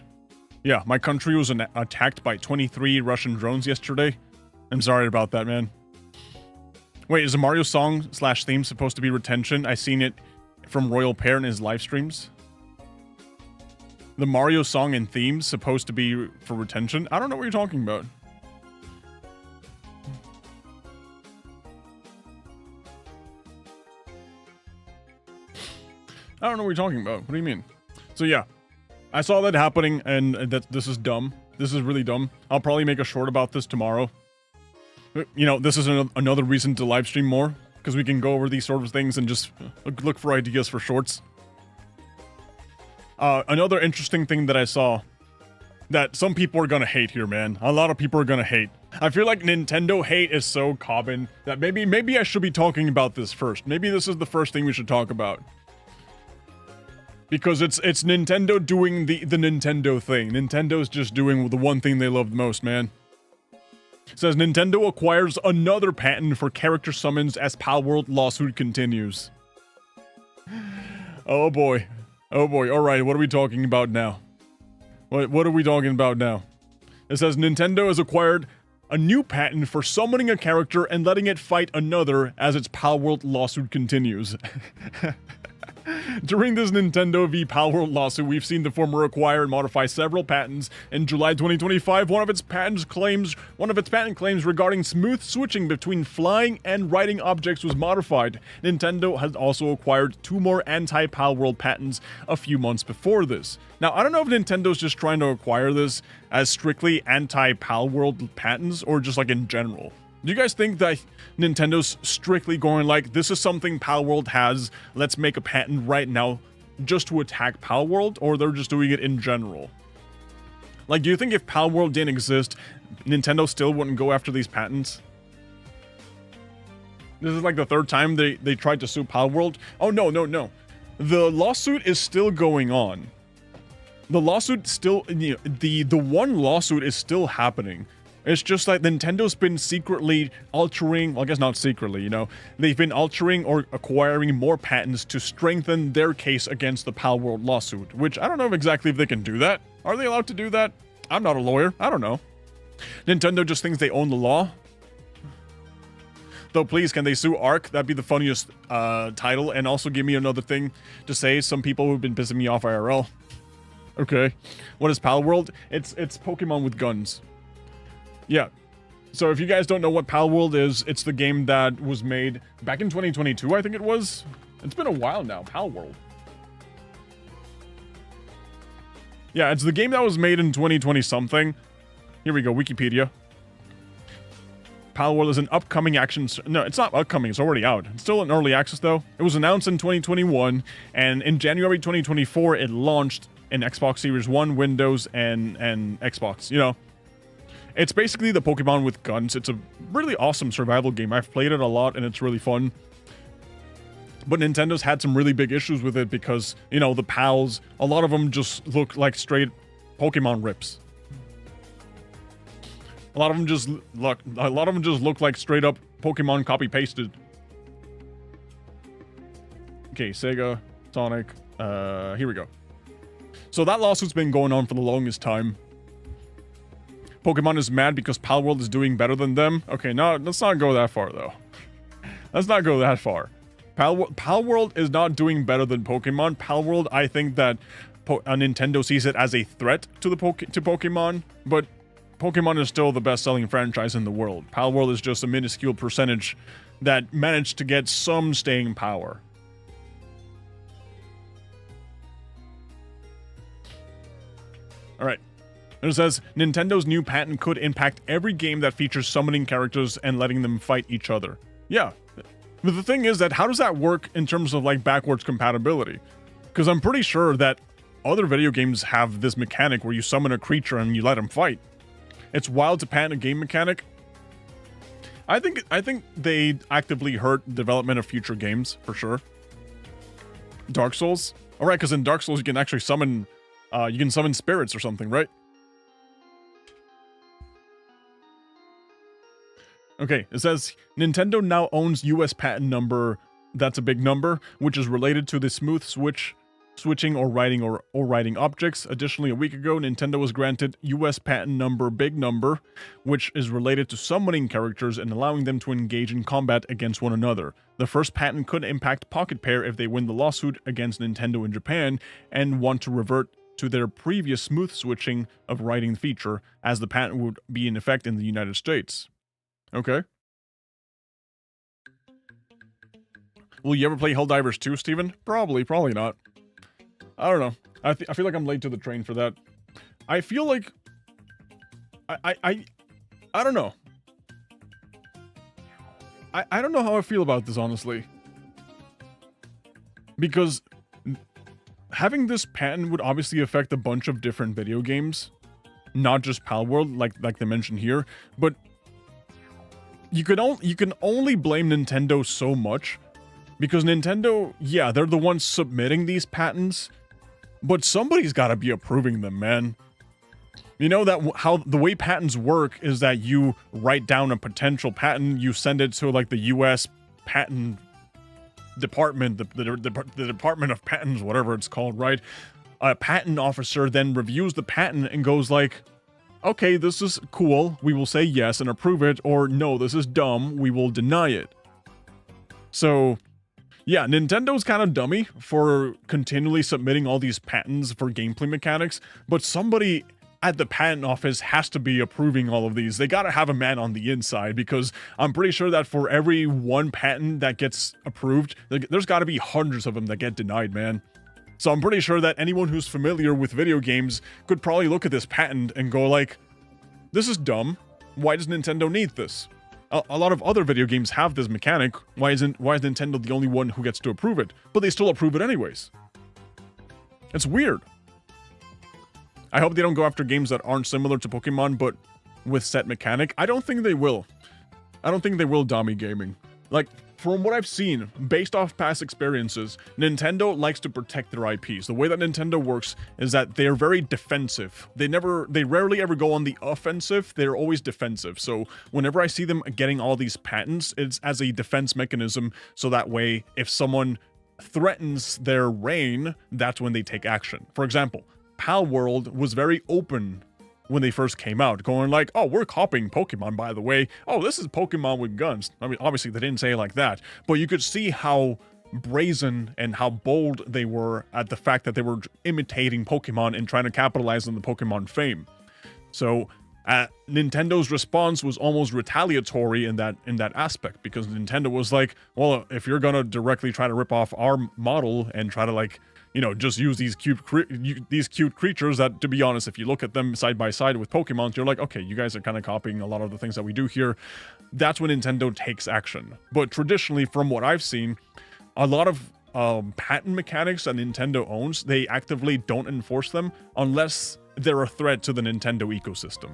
A: Yeah, my country was attacked by 23 Russian drones yesterday. I'm sorry about that, man. Wait, is the Mario song / theme supposed to be retention? I seen it from Royal Pear in his live streams. The Mario song and themes supposed to be for retention? I don't know what you're talking about. I don't know what you're talking about. What do you mean? So yeah, I saw that happening, and this is dumb. This is really dumb. I'll probably make a short about this tomorrow. You know, this is another reason to live stream more, because we can go over these sort of things and just look for ideas for shorts. Another interesting thing that I saw, that some people are gonna hate here, man. A lot of people are gonna hate. I feel like Nintendo hate is so common that maybe I should be talking about this first. Maybe this is the first thing we should talk about. Because it's Nintendo doing the Nintendo thing. Nintendo's just doing the one thing they love the most, man. It says, Nintendo acquires another patent for character summons as Palworld lawsuit continues. Oh boy. Oh boy. Alright, what are we talking about now? What are we talking about now? It says, Nintendo has acquired a new patent for summoning a character and letting it fight another as its Palworld lawsuit continues. During this Nintendo v Palworld lawsuit, we've seen the former acquire and modify several patents. In July 2025, one of its patent claims regarding smooth switching between flying and riding objects was modified. Nintendo has also acquired 2 more anti-Palworld patents a few months before this. Now, I don't know if Nintendo's just trying to acquire this as strictly anti-Palworld patents or just like in general. Do you guys think that Nintendo's strictly going like, this is something Palworld has, let's make a patent right now just to attack Palworld, or they're just doing it in general? Like, do you think if Palworld didn't exist, Nintendo still wouldn't go after these patents? This is like the third time they tried to sue Palworld. Oh, no. The lawsuit is still going on. The lawsuit still, you know, the one lawsuit is still happening. It's just like Nintendo's been secretly altering, well, I guess not secretly, you know, they've been altering or acquiring more patents to strengthen their case against the Palworld lawsuit, which I don't know exactly if they can do that. Are they allowed to do that? I'm not a lawyer. I don't know. Nintendo just thinks they own the law. Though, please, can they sue Ark? That'd be the funniest title, and also give me another thing to say. Some people who've been pissing me off IRL. Okay. What is Palworld? It's Pokemon with guns. Yeah. So if you guys don't know what Palworld is, it's the game that was made back in 2022, I think it was. It's been a while now, Palworld. Yeah, it's the game that was made in 2020 something. Here we go, Wikipedia. Palworld is an upcoming action... No, it's not upcoming, it's already out. It's still in early access, though. It was announced in 2021, and in January 2024, it launched in Xbox Series 1, Windows, and Xbox, you know. It's basically the Pokemon with guns. It's a really awesome survival game. I've played it a lot, and it's really fun. But Nintendo's had some really big issues with it because, you know, the pals, a lot of them just look like straight Pokemon rips. A lot of them just look like straight up Pokemon copy pasted. Okay, Sega, Sonic, here we go. So that lawsuit's been going on for the longest time. Pokemon is mad because Palworld is doing better than them. Okay, no, let's not go that far though. Let's not go that far. Palworld is not doing better than Pokemon. Palworld, I think that Nintendo sees it as a threat to Pokemon, but Pokemon is still the best-selling franchise in the world. Palworld is just a minuscule percentage that managed to get some staying power. Alright. It says, Nintendo's new patent could impact every game that features summoning characters and letting them fight each other. Yeah. But the thing is that how does that work in terms of, like, backwards compatibility? Because I'm pretty sure that other video games have this mechanic where you summon a creature and you let them fight. It's wild to patent a game mechanic. I think they actively hurt development of future games, for sure. Dark Souls? Alright, because in Dark Souls you can actually summon, spirits or something, right? Okay, it says, Nintendo now owns US patent number, that's a big number, which is related to the smooth switching or writing objects. Additionally, a week ago, Nintendo was granted US patent number big number, which is related to summoning characters and allowing them to engage in combat against one another. The first patent could impact Pocket Pair if they win the lawsuit against Nintendo in Japan and want to revert to their previous smooth switching of writing feature, as the patent would be in effect in the United States. Okay. Will you ever play Helldivers 2, Steven? Probably not. I don't know. I feel like I'm late to the train for that. I feel like... I don't know. I don't know how I feel about this, honestly. Because having this patent would obviously affect a bunch of different video games. Not just Palworld, like they mentioned here. But you can only blame Nintendo so much. Because Nintendo, yeah, they're the ones submitting these patents. But somebody's got to be approving them, man. You know that how the way patents work is that you write down a potential patent, you send it to like the US patent department, the Department of Patents, whatever it's called, right? A patent officer then reviews the patent and goes like, okay, this is cool, we will say yes and approve it, or no, this is dumb, we will deny it. So... yeah, Nintendo's kind of dummy for continually submitting all these patents for gameplay mechanics, but somebody at the patent office has to be approving all of these. They gotta have a man on the inside, because I'm pretty sure that for every one patent that gets approved, there's gotta be hundreds of them that get denied, man. So I'm pretty sure that anyone who's familiar with video games could probably look at this patent and go like, this is dumb. Why does Nintendo need this? A lot of other video games have this mechanic. Why is Nintendo the only one who gets to approve it? But they still approve it anyways. It's weird. I hope they don't go after games that aren't similar to Pokemon, but with set mechanic. I don't think they will. I don't think they will, Dami Gaming. Like, from what I've seen, based off past experiences, Nintendo likes to protect their IPs. The way that Nintendo works is that they're very defensive. They rarely ever go on the offensive. They're always defensive. So whenever I see them getting all these patents, it's as a defense mechanism. So that way, if someone threatens their reign, that's when they take action. For example, Pal World was very open when they first came out, going like, oh, we're copying Pokemon, by the way. Oh, this is Pokemon with guns. I mean, obviously they didn't say it like that, but you could see how brazen and how bold they were at the fact that they were imitating Pokemon and trying to capitalize on the Pokemon fame. So Nintendo's response was almost retaliatory in that aspect, because Nintendo was like, well, if you're gonna directly try to rip off our model and try to, like, you know, just use these cute creatures that, to be honest, if you look at them side by side with Pokemon, you're like, okay, you guys are kind of copying a lot of the things that we do here. That's when Nintendo takes action. But traditionally, from what I've seen, a lot of patent mechanics that Nintendo owns, they actively don't enforce them unless they're a threat to the Nintendo ecosystem.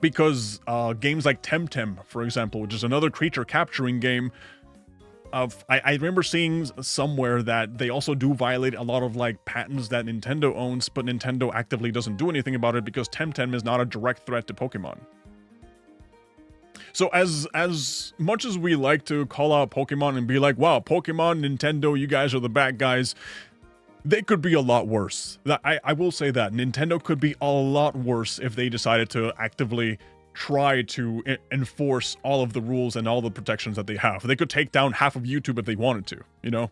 A: Because games like Temtem, for example, which is another creature capturing game, I remember seeing somewhere that they also do violate a lot of, like, patents that Nintendo owns, but Nintendo actively doesn't do anything about it because Temtem is not a direct threat to Pokemon. So as much as we like to call out Pokemon and be like, wow, Pokemon, Nintendo, you guys are the bad guys, they could be a lot worse. I will say that. Nintendo could be a lot worse if they decided to actively try to enforce all of the rules and all the protections that they have. They could take down half of YouTube if they wanted to, you know?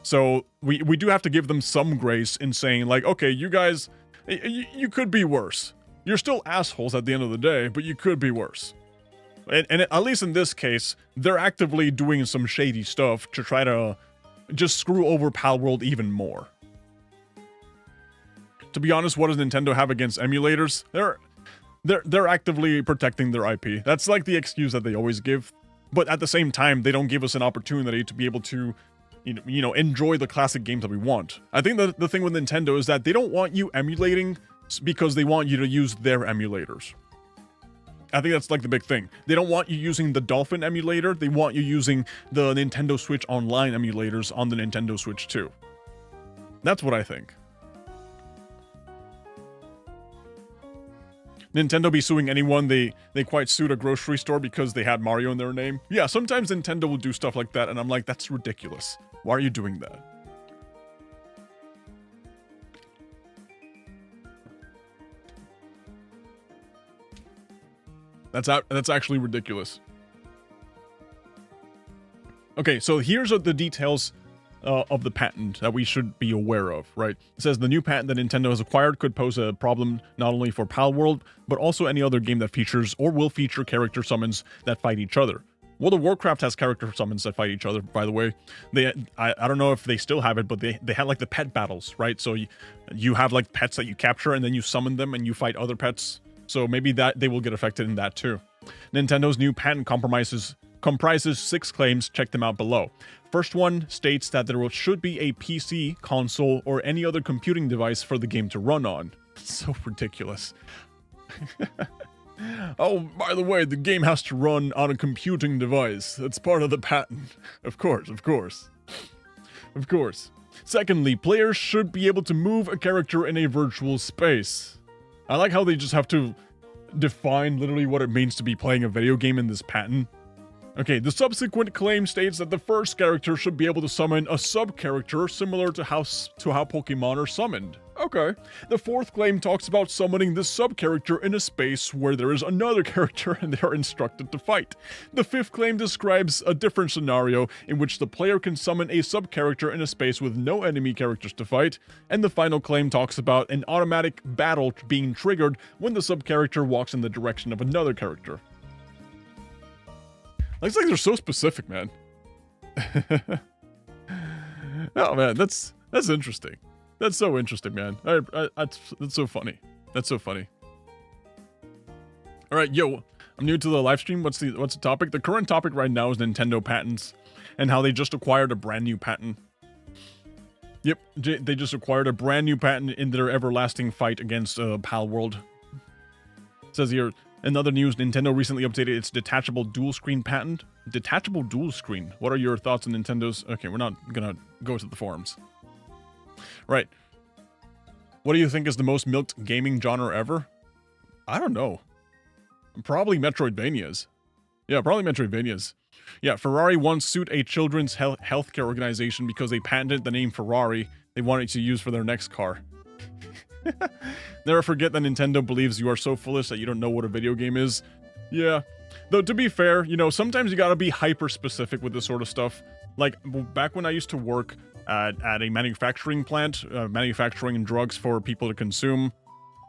A: So we do have to give them some grace in saying, like, okay, you guys, you could be worse. You're still assholes at the end of the day, but you could be worse. And at least in this case, they're actively doing some shady stuff to try to just screw over Pal World even more. To be honest, what does Nintendo have against emulators? They're actively protecting their IP. That's like the excuse that they always give. But at the same time, they don't give us an opportunity to be able to, you know, enjoy the classic games that we want. I think that the thing with Nintendo is that they don't want you emulating because they want you to use their emulators. I think that's like the big thing. They don't want you using the Dolphin emulator. They want you using the Nintendo Switch Online emulators on the Nintendo Switch 2. That's what I think. Nintendo be suing anyone. They quite sued a grocery store because they had Mario in their name. Yeah, sometimes Nintendo will do stuff like that, and I'm like, that's ridiculous. Why are you doing that? That's actually ridiculous. Okay, so here's the details of the patent that we should be aware of, right? It says the new patent that Nintendo has acquired could pose a problem not only for Pal World, but also any other game that features or will feature character summons that fight each other. World of Warcraft has character summons that fight each other, by the way. I don't know if they still have it, but they had like the pet battles, right? So you have like pets that you capture and then you summon them and you fight other pets. So maybe that they will get affected in that too. Nintendo's new patent comprises 6 claims. Check them out below. First one states that there should be a PC, console, or any other computing device for the game to run on. So ridiculous. Oh, by the way, the game has to run on a computing device. That's part of the patent. Of course, of course. Of course. Secondly, players should be able to move a character in a virtual space. I like how they just have to define literally what it means to be playing a video game in this patent. Okay, the subsequent claim states that the first character should be able to summon a sub-character similar to how Pokemon are summoned. Okay. The fourth claim talks about summoning this sub-character in a space where there is another character and they are instructed to fight. The fifth claim describes a different scenario in which the player can summon a sub-character in a space with no enemy characters to fight. And the final claim talks about an automatic battle being triggered when the sub-character walks in the direction of another character. Looks like they're so specific, man. Oh man, that's interesting. That's so interesting, man. That's so funny. That's so funny. All right, yo, I'm new to the live stream. What's the topic? The current topic right now is Nintendo patents and how they just acquired a brand new patent. Yep, they just acquired a brand new patent in their everlasting fight against PAL World. It says here, in other news, Nintendo recently updated its detachable dual screen patent. Detachable dual screen. What are your thoughts on Nintendo's? Okay, we're not gonna go to the forums. Right. What do you think is the most milked gaming genre ever? I don't know. Probably Metroidvanias. Yeah, probably Metroidvanias. Yeah, Ferrari once sued a children's healthcare organization because they patented the name Ferrari they wanted to use for their next car. Never forget that Nintendo believes you are so foolish that you don't know what a video game is. Yeah. Though, to be fair, you know, sometimes you gotta be hyper-specific with this sort of stuff. Like, back when I used to work at a manufacturing plant, manufacturing drugs for people to consume,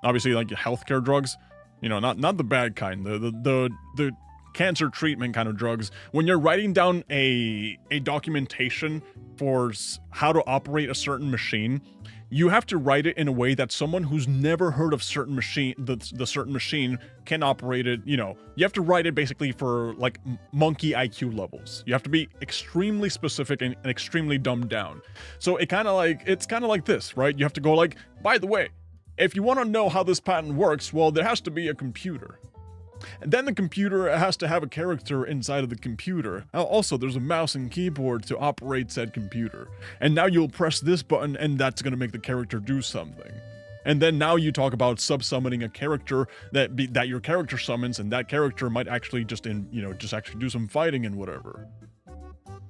A: obviously, like, healthcare drugs. You know, not the bad kind, the cancer treatment kind of drugs. When you're writing down a documentation for how to operate a certain machine, you have to write it in a way that someone who's never heard of certain machine, the certain machine, can operate it. You know, you have to write it basically for like monkey IQ levels. You have to be extremely specific and extremely dumbed down. So it's kind of like this, right? You have to go like, by the way, if you want to know how this patent works, well, there has to be a computer. And then the computer has to have a character inside of the computer. Also, there's a mouse and keyboard to operate said computer. And now you'll press this button and that's going to make the character do something. And then now you talk about sub-summoning a character that your character summons, and that character might actually just actually do some fighting and whatever.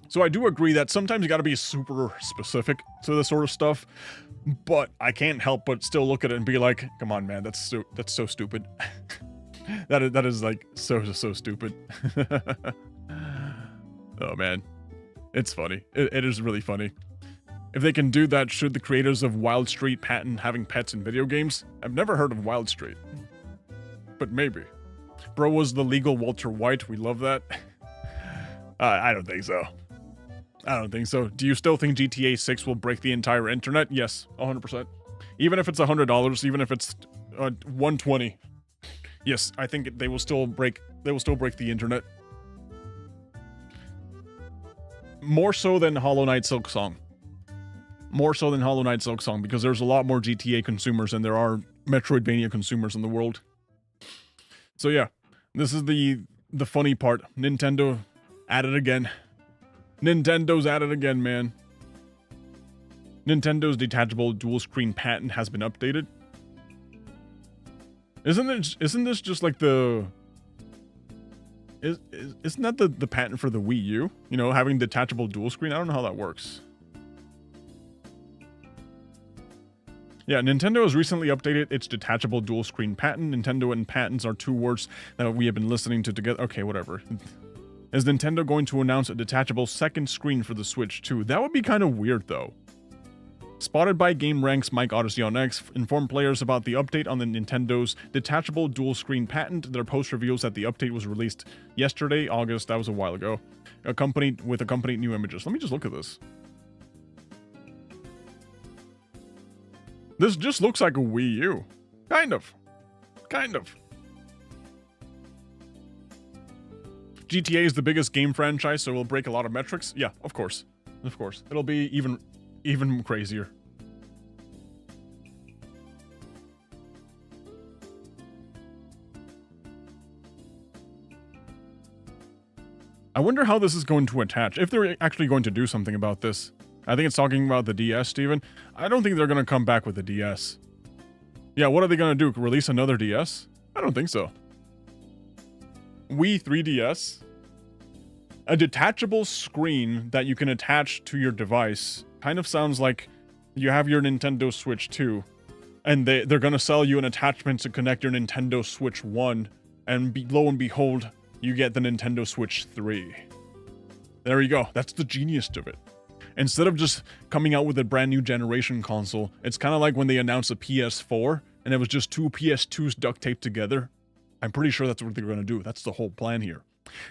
A: So I do agree that sometimes you got to be super specific to this sort of stuff, but I can't help but still look at it and be like, come on, man, that's so stupid. That is like so stupid. Oh man, it's funny. It is really funny. If they can do that, should the creators of Wild Street patent having pets in video games? I've never heard of Wild Street, but maybe. Bro was the legal Walter White. We love that. I don't think so. I don't think so. Do you still think GTA 6 will break the entire internet? Yes, 100%. Even if it's $100, even if it's $120. Yes, I think they will still break the internet. More so than Hollow Knight Silk Song. More so than Hollow Knight Silk Song, because there's a lot more GTA consumers than there are Metroidvania consumers in the world. So yeah, this is the funny part. Nintendo at it again. Nintendo's at it again, man. Nintendo's detachable dual screen patent has been updated. Isn't this just like the... Isn't that the patent for the Wii U? You know, having detachable dual screen? I don't know how that works. Yeah, Nintendo has recently updated its detachable dual screen patent. Nintendo and patents are two words that we have been listening to together. Okay, whatever. Is Nintendo going to announce a detachable second screen for the Switch too? That would be kind of weird though. Spotted by GameRank's Mike Odyssey on X informed players about the update on the Nintendo's detachable dual screen patent. Their post reveals that the update was released yesterday, August, that was a while ago, accompanied new images. Let me just look at this. This just looks like a Wii U. Kind of. GTA is the biggest game franchise, so it'll break a lot of metrics. Yeah, of course. Of course. It'll be even crazier. I wonder how this is going to attach, if they're actually going to do something about this. I think it's talking about the DS, Steven. I don't think they're going to come back with the DS. Yeah, what are they going to do? Release another DS? I don't think so. Wii 3DS? A detachable screen that you can attach to your device kind of sounds like you have your Nintendo Switch 2, and they're going to sell you an attachment to connect your Nintendo Switch 1, and lo and behold, you get the Nintendo Switch 3. There you go. That's the genius of it. Instead of just coming out with a brand new generation console, it's kind of like when they announced a PS4, and it was just two PS2s duct taped together. I'm pretty sure that's what they're going to do. That's the whole plan here.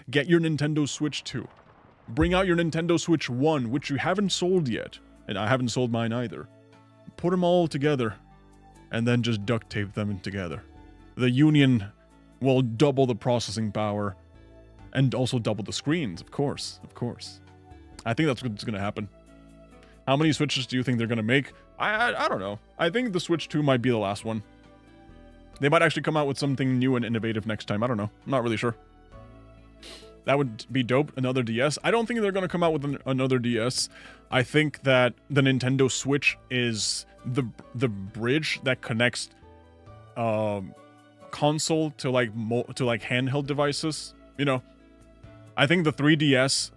A: Get your Nintendo Switch 2. Bring out your Nintendo Switch 1, which you haven't sold yet. And I haven't sold mine either. Put them all together, and then just duct tape them together. The union will double the processing power and also double the screens, of course. I think that's what's going to happen. How many Switches do you think they're going to make? I don't know. I think the Switch 2 might be the last one. They might actually come out with something new and innovative next time. I don't know. I'm not really sure. That would be dope. Another DS. I don't think they're going to come out with another DS. I think that the Nintendo Switch is the bridge that connects console to like handheld devices. You know, I think the 3DS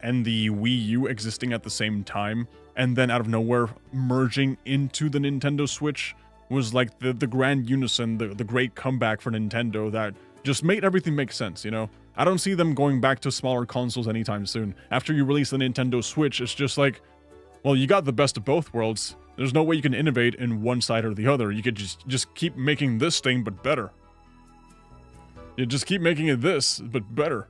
A: and the Wii U existing at the same time, and then out of nowhere merging into the Nintendo Switch was like the grand unison, the great comeback for Nintendo that just made everything make sense, you know? I don't see them going back to smaller consoles anytime soon. After you release the Nintendo Switch, it's just like, well, you got the best of both worlds. There's no way you can innovate in one side or the other. You could just keep making this thing, but better. You just keep making it this, but better.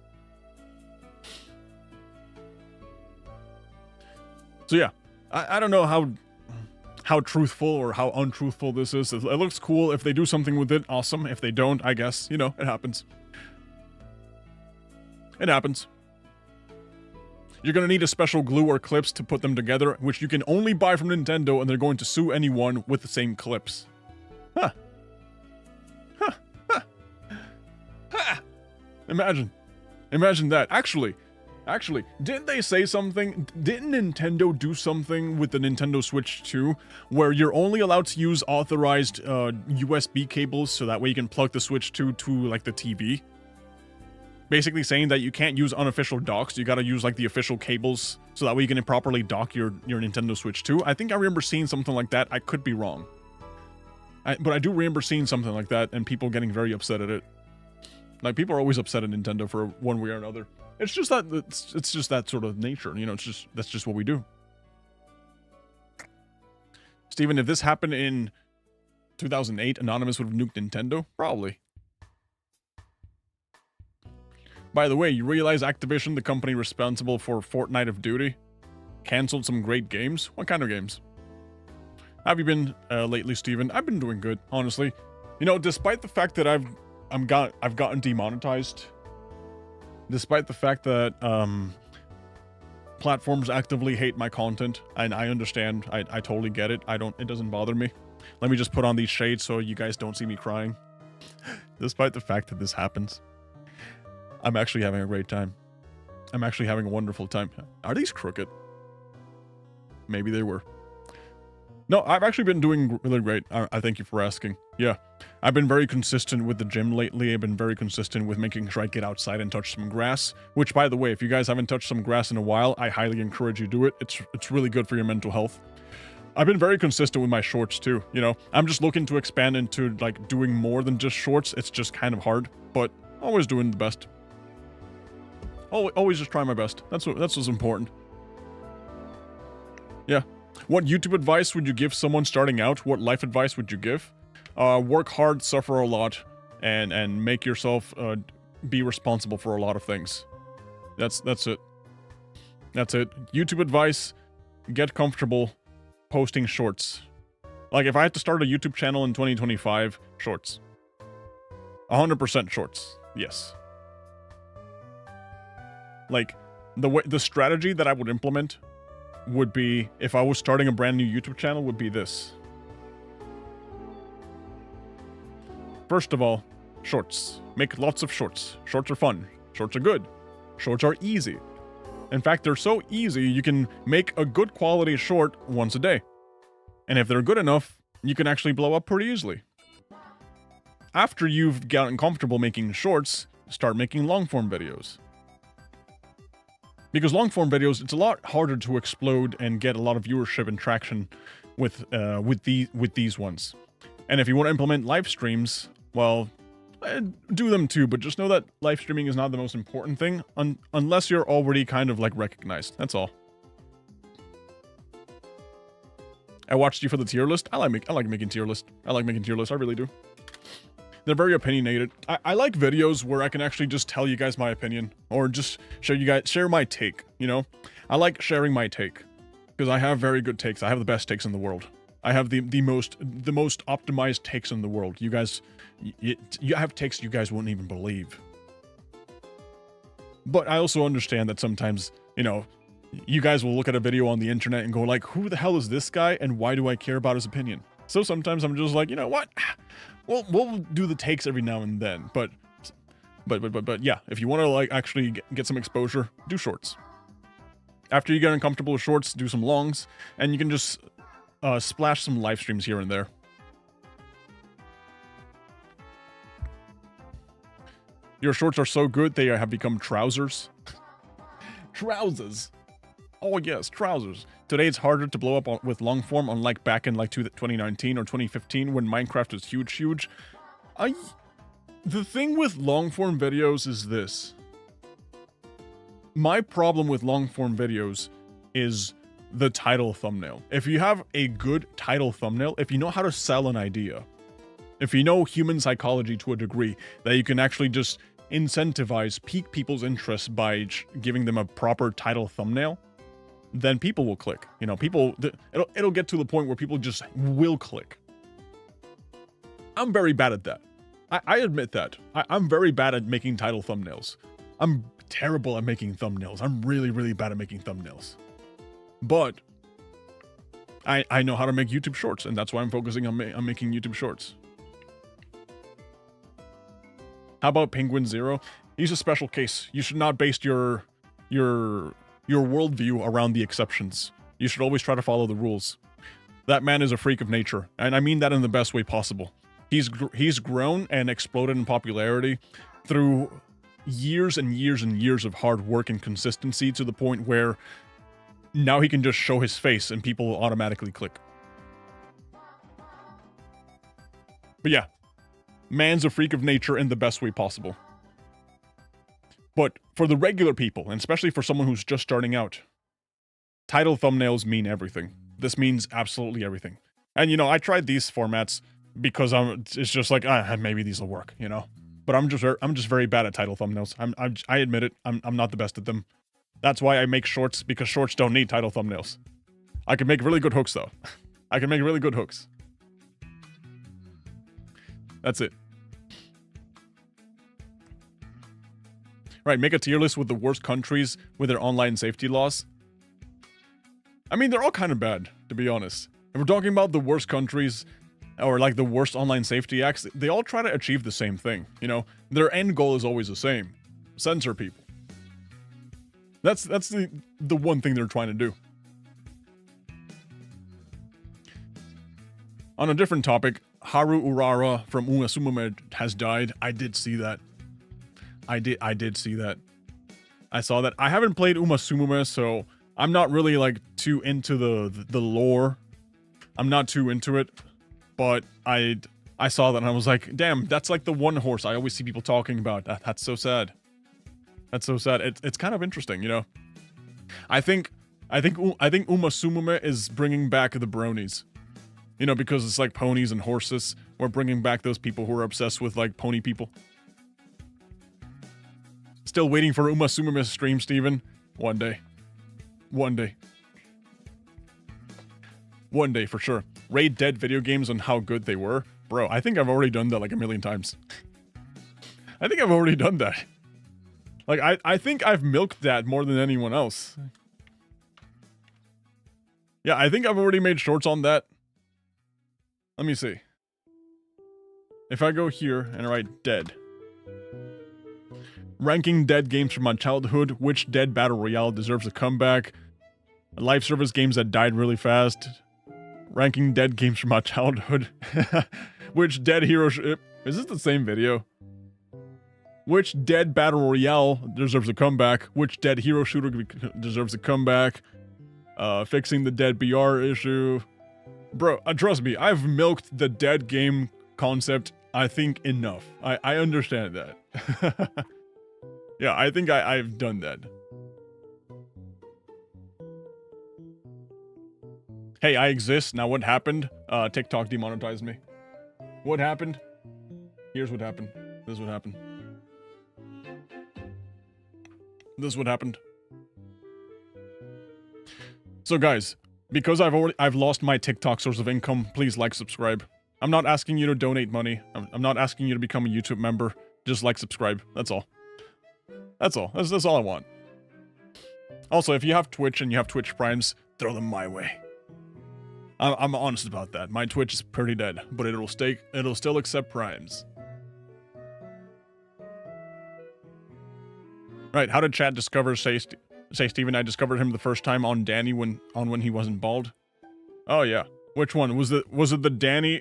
A: So yeah, I don't know how truthful or how untruthful this is. It looks cool. If they do something with it, awesome. If they don't, I guess, you know, it happens. It happens. You're going to need a special glue or clips to put them together, which you can only buy from Nintendo, and they're going to sue anyone with the same clips. Huh. Huh. Huh. Huh. Imagine that. Actually, didn't they say something? Didn't Nintendo do something with the Nintendo Switch 2 where you're only allowed to use authorized USB cables so that way you can plug the Switch 2 to like the TV? Basically saying that you can't use unofficial docks, you gotta use like the official cables so that way you can properly dock your Nintendo Switch 2. I think I remember seeing something like that. I could be wrong. But I do remember seeing something like that and people getting very upset at it. Like, people are always upset at Nintendo for one way or another. It's just that it's just that sort of nature, you know. That's just what we do. Steven, if this happened in 2008, Anonymous would have nuked Nintendo? Probably. By the way, you realize Activision, the company responsible for Fortnite of Duty, canceled some great games? What kind of games? How have you been lately, Steven? I've been doing good, honestly. You know, despite the fact that I've gotten demonetized, despite the fact that platforms actively hate my content, and I understand, I totally get it. It doesn't bother me. Let me just put on these shades so you guys don't see me crying. Despite the fact that this happens, I'm actually having a great time. I'm actually having a wonderful time. Are these crooked? Maybe they were. No, I've actually been doing really great. I thank you for asking. Yeah, I've been very consistent with the gym lately. I've been very consistent with making sure I get outside and touch some grass. Which, by the way, if you guys haven't touched some grass in a while, I highly encourage you to do it. It's really good for your mental health. I've been very consistent with my shorts too, you know? I'm just looking to expand into, like, doing more than just shorts. It's just kind of hard, but always doing the best. Always just try my best. That's what's important. Yeah. What YouTube advice would you give someone starting out? What life advice would you give? Work hard, suffer a lot, and make yourself be responsible for a lot of things. That's it. That's it. YouTube advice: get comfortable posting shorts. Like, if I had to start a YouTube channel in 2025, shorts. 100% shorts. Yes. Like, the strategy that I would implement would be, if I was starting a brand new YouTube channel, would be this. First of all, shorts. Make lots of shorts. Shorts are fun. Shorts are good. Shorts are easy. In fact, they're so easy, you can make a good quality short once a day. And if they're good enough, you can actually blow up pretty easily. After you've gotten comfortable making shorts, start making long-form videos. Because long-form videos, it's a lot harder to explode and get a lot of viewership and traction with these ones. And if you want to implement live streams, well, do them too, but just know that live streaming is not the most important thing unless you're already kind of like recognized. That's all. I watched you for the tier list. I like making tier lists. I really do. They're very opinionated. I like videos where I can actually just tell you guys my opinion, or just share my take, you know? I like sharing my take, because I have very good takes. I have the best takes in the world. I have the most optimized takes in the world. You guys You have takes you guys wouldn't even believe. But I also understand that sometimes, you know, you guys will look at a video on the internet and go like, who the hell is this guy and why do I care about his opinion? So sometimes I'm just like, you know what? We'll do the takes every now and then. But yeah, if you want to like actually get some exposure, do shorts. After you get uncomfortable with shorts, do some longs, and you can just splash some live streams here and there. Your shorts are so good, they have become trousers. Trousers. Oh yes, trousers. Today it's harder to blow up with long form, unlike back in like 2019 or 2015 when Minecraft was huge. The thing with long form videos is this. My problem with long form videos is the title thumbnail. If you have a good title thumbnail, if you know how to sell an idea, if you know human psychology to a degree, that you can actually just incentivize, pique people's interest by giving them a proper title thumbnail, then people will click. You know, it'll get to the point where people just will click. I'm very bad at that. I admit that. I'm very bad at making title thumbnails. I'm terrible at making thumbnails. I'm really bad at making thumbnails. But I know how to make YouTube shorts, and that's why I'm focusing on making YouTube shorts. How about Penguin Zero? He's a special case. You should not base your worldview around the exceptions. You should always try to follow the rules. That man is a freak of nature, and I mean that in the best way possible. He's grown and exploded in popularity through years and years of hard work and consistency to the point where now he can just show his face and people will automatically click. But yeah, man's a freak of nature in the best way possible. But for the regular people, and especially for someone who's just starting out, title thumbnails mean everything. This means absolutely everything. And you know, I tried these formats because it's just like, maybe these will work, you know? But I'm just very bad at title thumbnails. I admit it. I'm not the best at them. That's why I make shorts, because shorts don't need title thumbnails. I can make really good hooks though. I can make really good hooks. That's it. Right, make a tier list with the worst countries with their online safety laws. I mean, they're all kind of bad, to be honest. If we're talking about the worst countries, or like the worst online safety acts, they all try to achieve the same thing. You know, their end goal is always the same. Censor people. That's the one thing they're trying to do. On a different topic, Haru Urara from Umasume has died. I did see that. I did see that. I saw that. I haven't played Umasume, so I'm not really like too into the lore. I'm not too into it, but I saw that and I was like, damn, that's like the one horse I always see people talking about. That's so sad. That's so sad. It's kind of interesting, you know. I think Umasume is bringing back the bronies. You know, because it's like ponies and horses. We're bringing back those people who are obsessed with like pony people. Still waiting for Umasume's stream, Steven. One day. One day. One day for sure. Rate dead video games on how good they were. Bro, I think I've already done that like a million times. I think I've already done that. Like, I think I've milked that more than anyone else. Yeah, I think I've already made shorts on that. Let me see. If I go here and write dead. Ranking dead games from my childhood. Which dead battle royale deserves a comeback? Live service games that died really fast. Ranking dead games from my childhood. Which dead hero... Is this the same video? Which dead battle royale deserves a comeback? Which dead hero shooter deserves a comeback? Fixing the dead BR issue. Bro, trust me, I've milked the dead game concept, I think, enough. I understand that. Yeah, I think I've done that. Hey, I exist. Now what happened? TikTok demonetized me. What happened? Here's what happened. This is what happened. This is what happened. So guys, because I've lost my TikTok source of income, please like, subscribe. I'm not asking you to donate money. I'm not asking you to become a YouTube member. Just like, subscribe. That's all. That's all. That's all I want. Also, if you have Twitch and you have Twitch Primes, throw them my way. I'm honest about that. My Twitch is pretty dead, but it'll still accept Primes. Right, how did chat discover JustSaySteven? I discovered him the first time on Danny when he wasn't bald. Oh yeah. Which one? Was it the Danny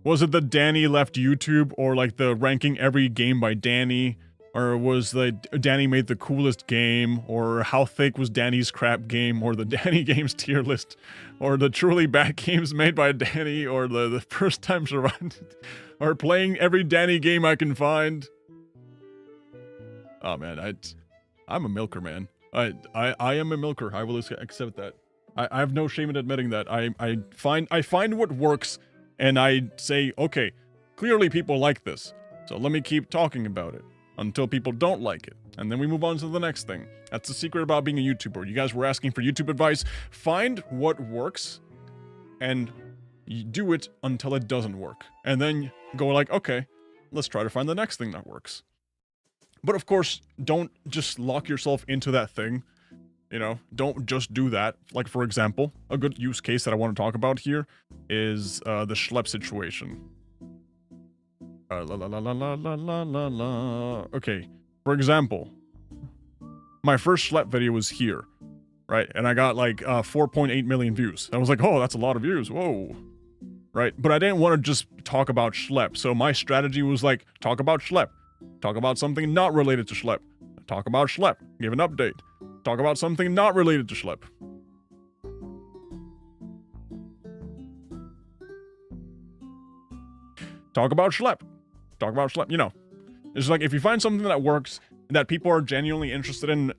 A: left YouTube, or like the ranking every game by Danny? Or was the Danny made the coolest game, or how thick was Danny's crap game, or the Danny games tier list, or the truly bad games made by Danny, or the first time survived, or playing every Danny game I can find? Oh man, I'm a milker, man. I am a milker. I will accept that. I have no shame in admitting that. I find what works, and I say, okay, clearly people like this, so let me keep talking about it until people don't like it, and then we move on to the next thing. That's the secret about being a YouTuber. You guys were asking for YouTube advice. Find what works, and you do it until it doesn't work, and then go like, okay, let's try to find the next thing that works. But of course, don't just lock yourself into that thing. You know, don't just do that. Like, for example, a good use case that I want to talk about here is the schlep situation. Okay, for example, my first schlep video was here, right? And I got like 4.8 million views. I was like, oh, that's a lot of views. Whoa. Right? But I didn't want to just talk about schlep. So my strategy was like, talk about schlep. Talk about something not related to schlep. Talk about schlep. Give an update. Talk about something not related to schlep. Talk about schlep. Talk about schlep. You know, it's like if you find something that works, that people are genuinely interested in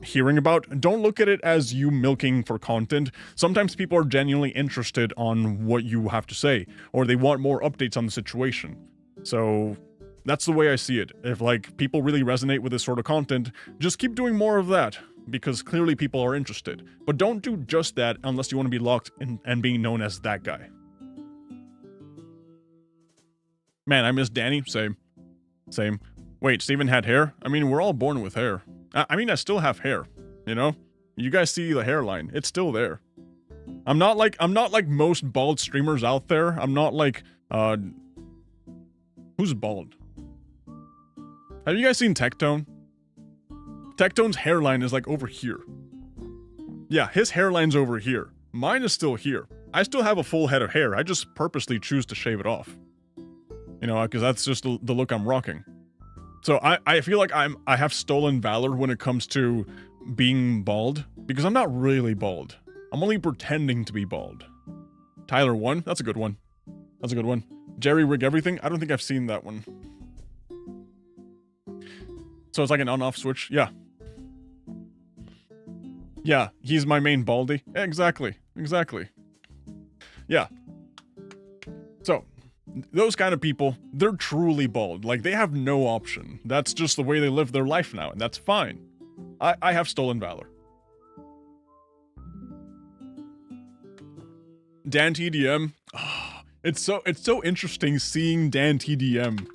A: hearing about, don't look at it as you milking for content. Sometimes people are genuinely interested on what you have to say, or they want more updates on the situation. So that's the way I see it. If like people really resonate with this sort of content, just keep doing more of that, because clearly people are interested. But don't do just that unless you want to be locked in and being known as that guy. Man, I miss Danny. Same. Wait, Steven had hair? I mean, we're all born with hair. I mean, I still have hair, you know? You guys see the hairline. It's still there. I'm not like most bald streamers out there. I'm not like, who's bald? Have you guys seen Tectone? Tectone's hairline is like over here. Yeah, his hairline's over here. Mine is still here. I still have a full head of hair. I just purposely choose to shave it off. You know, because that's just the look I'm rocking. So I feel like I have stolen valor when it comes to being bald, because I'm not really bald. I'm only pretending to be bald. Tyler 1, that's a good one. That's a good one. Jerry Rig Everything, I don't think I've seen that one. So it's like an on-off switch, yeah. Yeah, he's my main baldy. Exactly. Yeah. So, those kind of people, they're truly bald. Like, they have no option. That's just the way they live their life now, and that's fine. I have stolen valor. Dan TDM. Oh, it's so interesting seeing Dan TDM.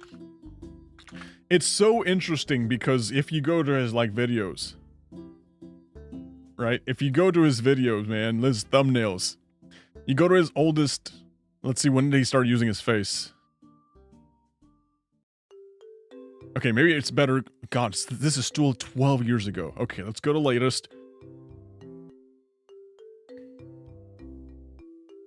A: It's so interesting because if you go to his, like, videos, right? If you go to his videos, man, his thumbnails, you go to his oldest... Let's see, when did he start using his face? Okay, maybe it's better... God, this is still 12 years ago. Okay, let's go to latest.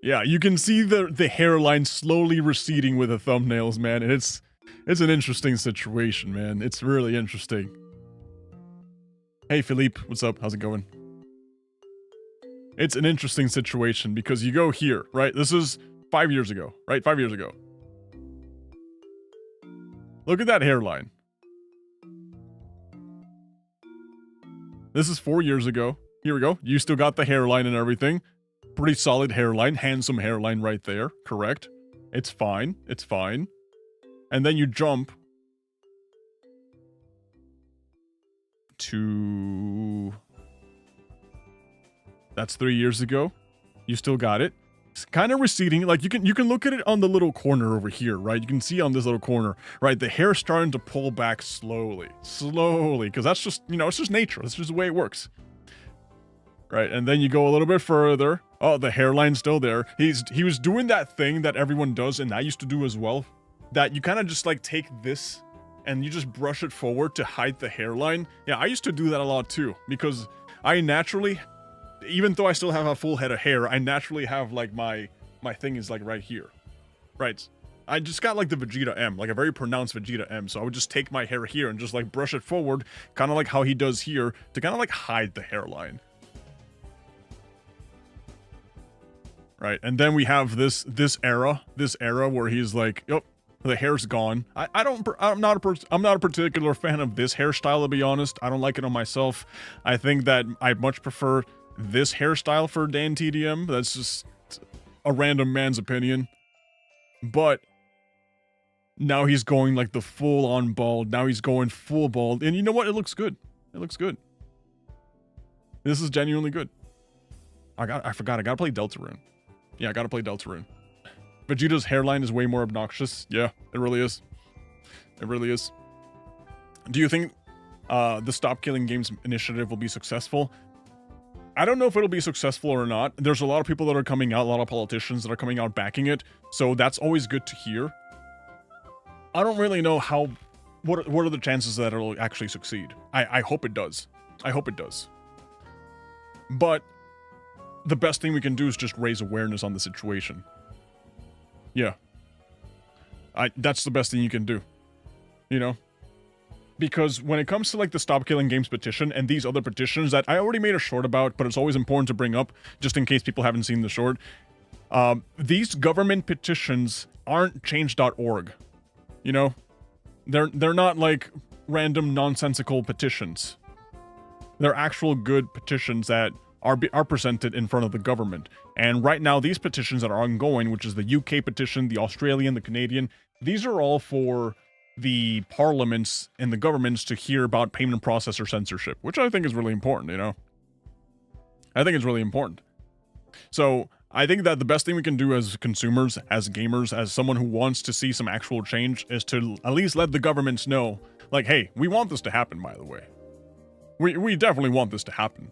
A: Yeah, you can see the hairline slowly receding with the thumbnails, man. And it's an interesting situation, man. It's really interesting. Hey, Philippe, what's up? How's it going? It's an interesting situation because you go here, right? This is 5 years ago, right? 5 years ago. Look at that hairline. This is 4 years ago. Here we go. You still got the hairline and everything. Pretty solid hairline, handsome hairline right there. Correct. It's fine. It's fine. And then you jump to... That's 3 years ago. You still got it. It's kind of receding. Like you can look at it on the little corner over here, right? You can see on this little corner, right? The hair starting to pull back slowly, because that's just, it's just nature. That's just the way it works. Right, and then you go a little bit further. Oh, the hairline's still there. He was doing that thing that everyone does, and I used to do as well. That you kind of just like take this and you just brush it forward to hide the hairline. Yeah, I used to do that a lot too, because I naturally, even though I still have a full head of hair, I naturally have like my thing is like right here. Right. I just got like the Vegeta M, like a very pronounced Vegeta M. So I would just take my hair here and just like brush it forward, kind of like how he does here, to kind of like hide the hairline. Right, and then we have this era where he's like, yep, the hair's gone. I'm not a particular fan of this hairstyle, to be honest. I don't like it on myself. I think that I much prefer this hairstyle for Dan TDM. That's just a random man's opinion. But now he's going like the full-on bald. Now he's going full bald, and you know what? It looks good. It looks good. This is genuinely good. I forgot. I gotta play Deltarune. Yeah, I gotta play Deltarune. Vegeta's hairline is way more obnoxious. Yeah, it really is. It really is. Do you think the Stop Killing Games initiative will be successful? I don't know if it'll be successful or not. There's a lot of people that are coming out, a lot of politicians that are coming out backing it, so that's always good to hear. I don't really know what are the chances that it'll actually succeed. I hope it does. I hope it does. But the best thing we can do is just raise awareness on the situation. Yeah. That's the best thing you can do. You know? Because when it comes to like the Stop Killing Games petition and these other petitions that I already made a short about, but it's always important to bring up just in case people haven't seen the short. These government petitions aren't change.org. You know? They're not like random nonsensical petitions. They're actual good petitions that are presented in front of the government. And right now, these petitions that are ongoing, which is the UK petition, the Australian, the Canadian, these are all for the parliaments and the governments to hear about payment processor censorship, which I think is really important, you know? I think it's really important. So I think that the best thing we can do as consumers, as gamers, as someone who wants to see some actual change is to at least let the governments know, like, hey, we want this to happen, by the way. We definitely want this to happen.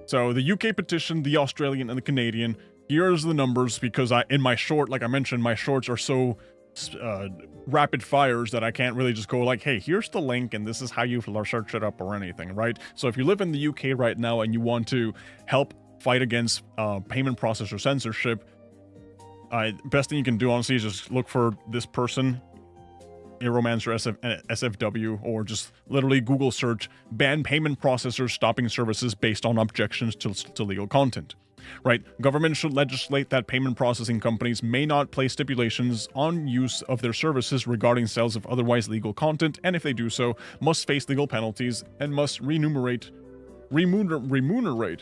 A: So the UK petition, the Australian, and the Canadian, here's the numbers, because in my short, like I mentioned, my shorts are so rapid fires that I can't really just go like, hey, here's the link and this is how you search it up or anything, right? So if you live in the UK right now and you want to help fight against payment processor censorship, best thing you can do, honestly, is just look for this person, Aeromancer SFW, or just literally Google search ban payment processors stopping services based on objections to legal content. Right? Government should legislate that payment processing companies may not place stipulations on use of their services regarding sales of otherwise legal content, and if they do so, must face legal penalties and must remunerate,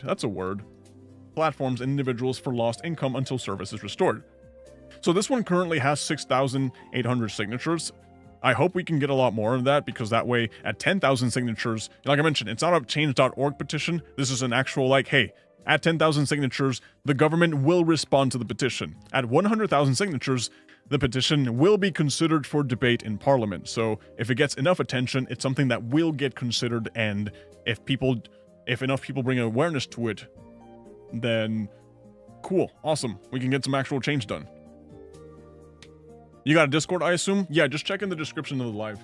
A: that's a word, platforms and individuals for lost income until service is restored. So this one currently has 6,800 signatures. I hope we can get a lot more of that, because that way, at 10,000 signatures, like I mentioned, it's not a change.org petition. This is an actual, like, hey, at 10,000 signatures, the government will respond to the petition. At 100,000 signatures, the petition will be considered for debate in Parliament. So if it gets enough attention, it's something that will get considered, and if enough people bring awareness to it, then cool, awesome, we can get some actual change done. You got a Discord, I assume? Yeah, just check in the description of the live.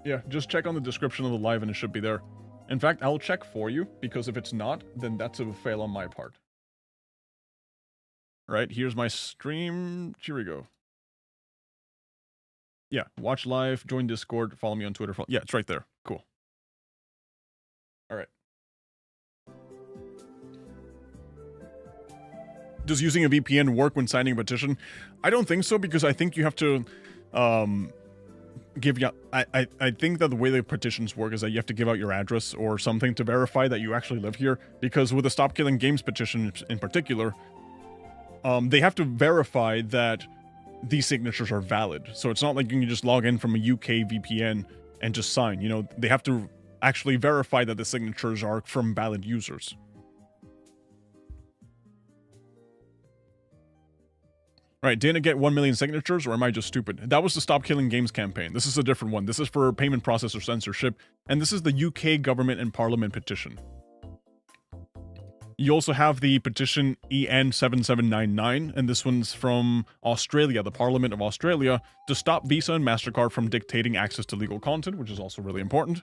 A: Yeah, just check on the description of the live and it should be there. In fact, I'll check for you, because if it's not, then that's a fail on my part. Right, here's my stream. Here we go. Yeah, watch live, join Discord, follow me on Twitter. Yeah, it's right there. Cool. All right. Does using a VPN work when signing a petition? I don't think so, because I think you have to give you. I think that the way the petitions work is that you have to give out your address or something to verify that you actually live here. Because with the Stop Killing Games petition in particular, they have to verify that these signatures are valid. So it's not like you can just log in from a UK VPN and just sign. You know, they have to actually verify that the signatures are from valid users. Right, didn't it get 1 million signatures, or am I just stupid? That was the Stop Killing Games campaign. This is a different one. This is for payment processor censorship, and this is the UK government and parliament petition. You also have the petition EN7799, and this one's from Australia, the Parliament of Australia, to stop Visa and MasterCard from dictating access to legal content, which is also really important.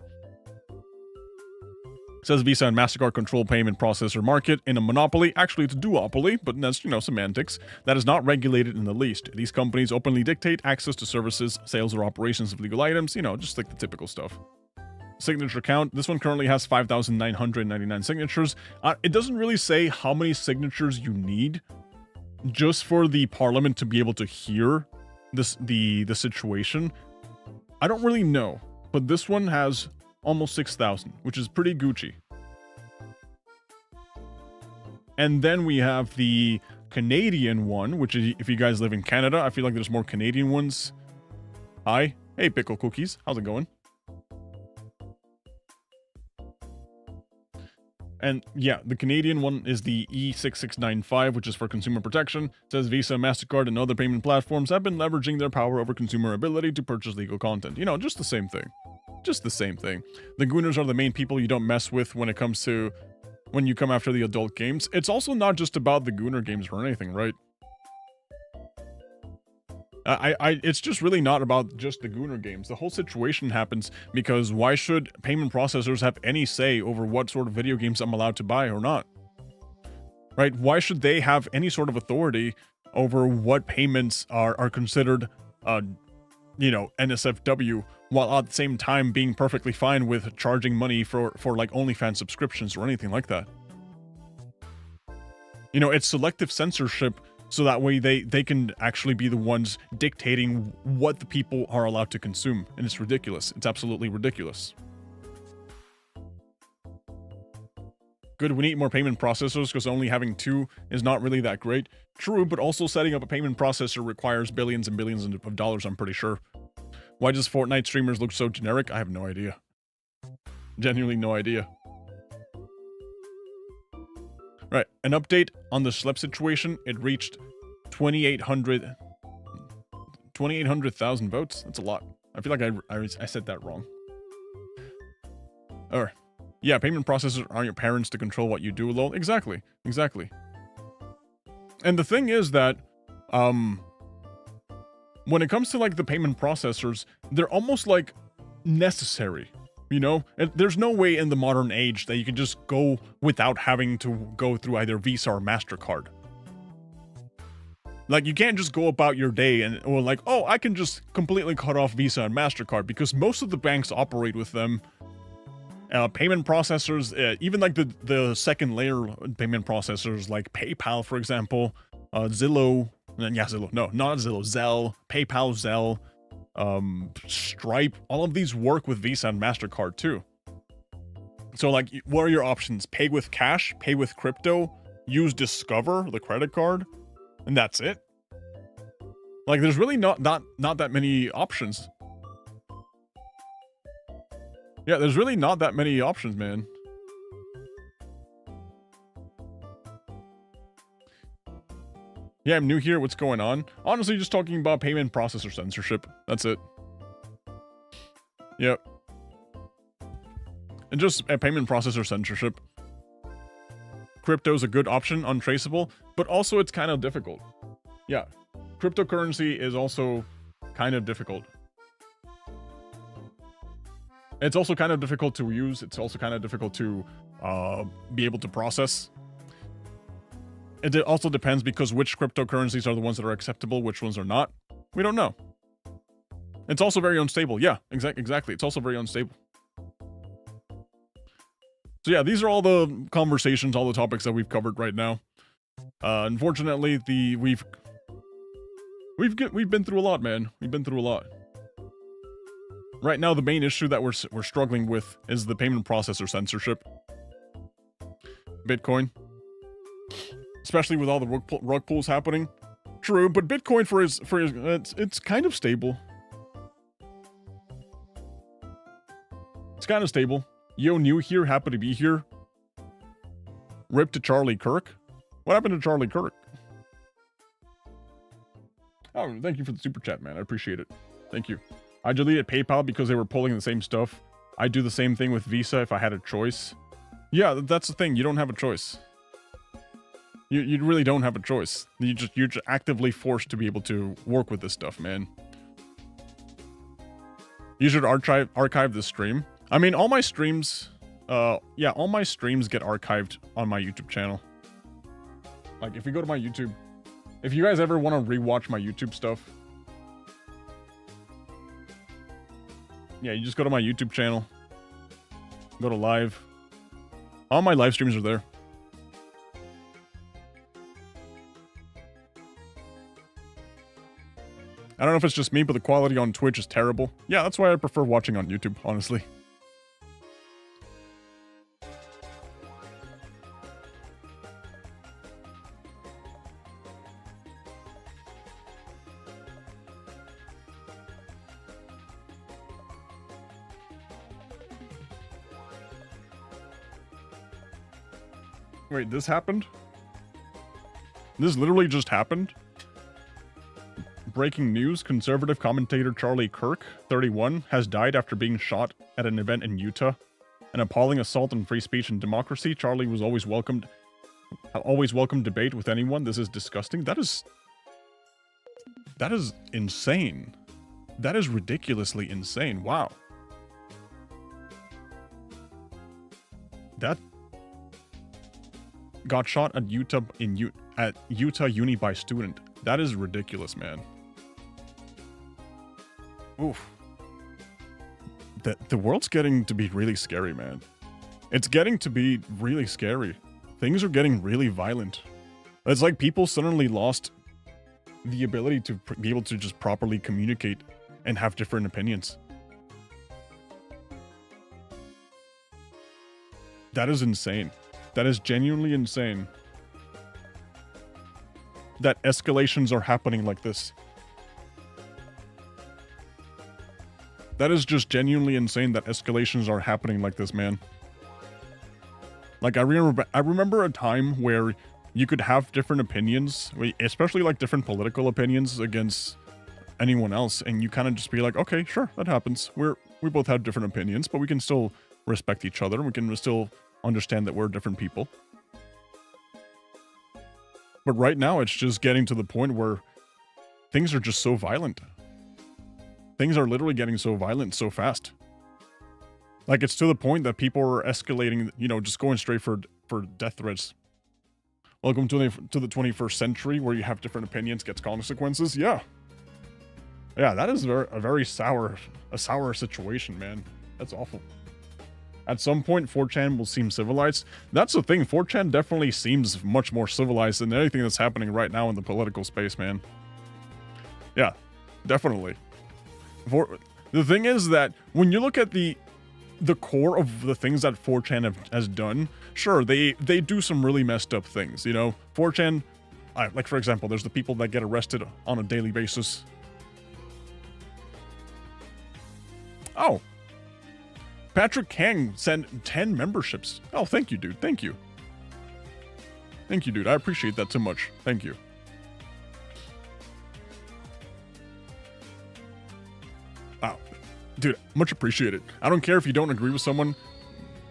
A: It says Visa and MasterCard control payment processor market in a monopoly. Actually, it's a duopoly, but that's, semantics. That is not regulated in the least. These companies openly dictate access to services, sales, or operations of legal items, just like the typical stuff. Signature count. This one currently has 5,999 signatures. It doesn't really say how many signatures you need just for the parliament to be able to hear the situation. I don't really know, but this one has almost 6,000, which is pretty Gucci. And then we have the Canadian one, which is, if you guys live in Canada, I feel like there's more Canadian ones. Hi. Hey, Pickle Cookies. How's it going? And yeah, the Canadian one is the E6695, which is for consumer protection. It says Visa, MasterCard, and other payment platforms have been leveraging their power over consumer ability to purchase legal content. Just the same thing. Just the same thing. The Gooners are the main people you don't mess with when it comes to when you come after the adult games. It's also not just about the Gooner games or anything, right? It's just really not about just the Gooner games. The whole situation happens because why should payment processors have any say over what sort of video games I'm allowed to buy or not? Right? Why should they have any sort of authority over what payments are considered, NSFW, while at the same time being perfectly fine with charging money for like OnlyFans subscriptions or anything like that? It's selective censorship, so that way they can actually be the ones dictating what the people are allowed to consume. And it's ridiculous. It's absolutely ridiculous. Good, we need more payment processors because only having 2 is not really that great. True, but also setting up a payment processor requires billions and billions of dollars, I'm pretty sure. Why does Fortnite streamers look so generic? I have no idea. Genuinely no idea. Right, an update on the Schlep situation. It reached 2,800,000 votes. That's a lot. I feel like I said that wrong. Or, yeah, payment processors aren't your parents to control what you do, lol. Exactly, exactly. And the thing is that, when it comes to like the payment processors, they're almost like necessary. And there's no way in the modern age that you can just go without having to go through either Visa or MasterCard. Like, you can't just go about your day or like, oh, I can just completely cut off Visa and MasterCard, because most of the banks operate with them. Payment processors, even like the second layer payment processors like PayPal, for example, Zillow, Zillow, no, not Zillow, Zelle, PayPal, Zelle, Stripe, all of these work with Visa and MasterCard too. So like, what are your options? Pay with cash, pay with crypto, use Discover, the credit card, and that's it. Like, there's really not that many options. Yeah, there's really not that many options, man. Yeah, I'm new here. What's going on? Honestly, just talking about payment processor censorship. That's it. Yep. And just payment processor censorship. Crypto's a good option, untraceable, but also it's kind of difficult. Yeah. Cryptocurrency is also kind of difficult. It's also kind of difficult to use. It's also kind of difficult to be able to process. It also depends, because which cryptocurrencies are the ones that are acceptable, which ones are not. We don't know. It's also very unstable. Yeah, exactly. It's also very unstable. So yeah, these are all the conversations, all the topics that we've covered right now. Unfortunately, we've been through a lot, man. We've been through a lot. Right now, the main issue that we're struggling with is the payment processor censorship. Bitcoin. Especially with all the rug pulls happening. True, but Bitcoin it's kind of stable. It's kind of stable. Yo, new here, happy to be here. Rip to Charlie Kirk. What happened to Charlie Kirk? Oh, thank you for the super chat, man. I appreciate it. Thank you. I deleted PayPal because they were pulling the same stuff. I'd do the same thing with Visa if I had a choice. Yeah, that's the thing. You don't have a choice. You really don't have a choice. You're just actively forced to be able to work with this stuff, man. You should archive the stream. I mean, all my streams, yeah, all my streams get archived on my YouTube channel. Like, if you go to my YouTube, if you guys ever want to rewatch my YouTube stuff, yeah, you just go to my YouTube channel, go to live. All my live streams are there. I don't know if it's just me, but the quality on Twitch is terrible. Yeah, that's why I prefer watching on YouTube, honestly. Wait, this happened? This literally just happened? Breaking news, conservative commentator Charlie Kirk, 31, has died after being shot at an event in Utah. An appalling assault on free speech and democracy. Charlie was always welcomed debate with anyone. This is disgusting. That is insane. That is ridiculously insane. Wow. That got shot at Utah Uni by student. That is ridiculous, man. Oof. The world's getting to be really scary, man. It's getting to be really scary. Things are getting really violent. It's like people suddenly lost the ability to be able to just properly communicate and have different opinions. That is insane. That is genuinely insane. That escalations are happening like this. That is just genuinely insane that escalations are happening like this, man. Like, I remember a time where you could have different opinions, especially like different political opinions against anyone else, and you kind of just be like, okay, sure, that happens. We both have different opinions, but we can still respect each other. We can still understand that we're different people. But right now, it's just getting to the point where things are just so violent. Things are literally getting so violent so fast. Like, it's to the point that people are escalating, you know, just going straight for death threats. Welcome to the 21st century, where you have different opinions gets consequences. Yeah. Yeah, that is a very sour situation, man. That's awful. At some point, 4chan will seem civilized. That's the thing. 4chan definitely seems much more civilized than anything that's happening right now in the political space, man. Yeah, definitely. The thing is that when you look at the core of the things that 4chan has done, sure, they do some really messed up things, you know? 4chan, like, for example, there's the people that get arrested on a daily basis. Oh. Patrick Kang sent 10 memberships. Oh, thank you, dude. Thank you. Thank you, dude. I appreciate that so much. Thank you. Wow. Dude, much appreciated. I don't care if you don't agree with someone.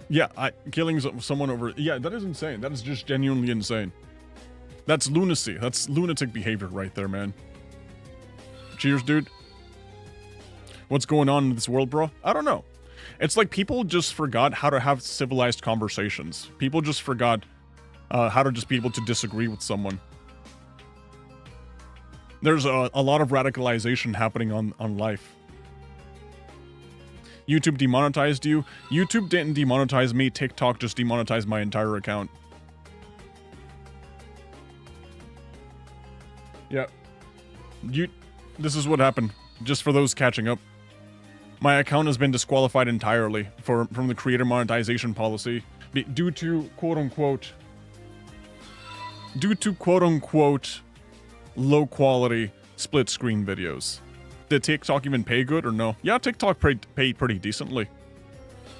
A: Yeah, killing someone over... Yeah, that is insane. That is just genuinely insane. That's lunacy. That's lunatic behavior right there, man. Cheers, dude. What's going on in this world, bro? I don't know. It's like people just forgot how to have civilized conversations. People just forgot how to just be able to disagree with someone. There's a lot of radicalization happening on life. YouTube demonetized you. YouTube didn't demonetize me. TikTok just demonetized my entire account. Yeah. This is what happened. Just for those catching up. My account has been disqualified entirely from the creator monetization policy due to quote-unquote low-quality split-screen videos. Did TikTok even pay good or no? Yeah, TikTok paid pretty decently.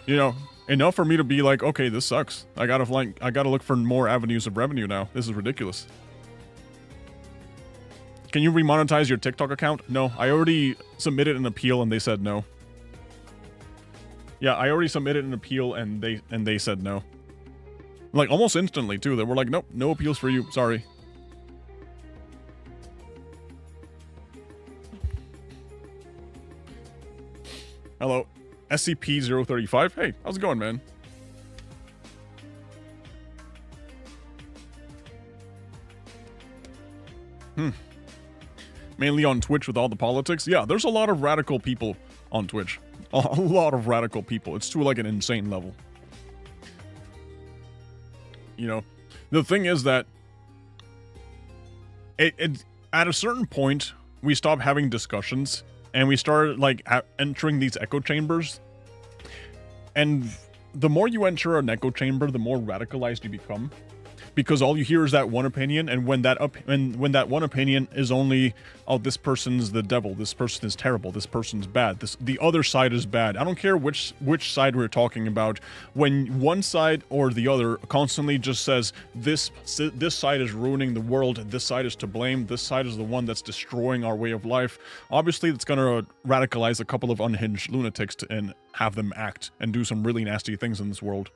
A: You know, enough for me to be like, okay, this sucks. I gotta look for more avenues of revenue now. This is ridiculous. Can you remonetize your TikTok account? No, I already submitted an appeal and they said no. Yeah, I already submitted an appeal and they said no. Like almost instantly too. They were like, nope, no appeals for you. Sorry. Hello, SCP-035. Hey, how's it going, man? Mainly on Twitch with all the politics. Yeah, there's a lot of radical people on Twitch. A lot of radical people. It's to like an insane level. You know, the thing is that it at a certain point we stop having discussions and we start like entering these echo chambers. And the more you enter an echo chamber, the more radicalized you become. Because all you hear is that one opinion, and when that one opinion is only, oh, this person's the devil, this person is terrible, this person's bad, the other side is bad. I don't care which side we're talking about. When one side or the other constantly just says this side is ruining the world, this side is to blame, this side is the one that's destroying our way of life. Obviously, it's gonna radicalize a couple of unhinged lunatics and have them act and do some really nasty things in this world.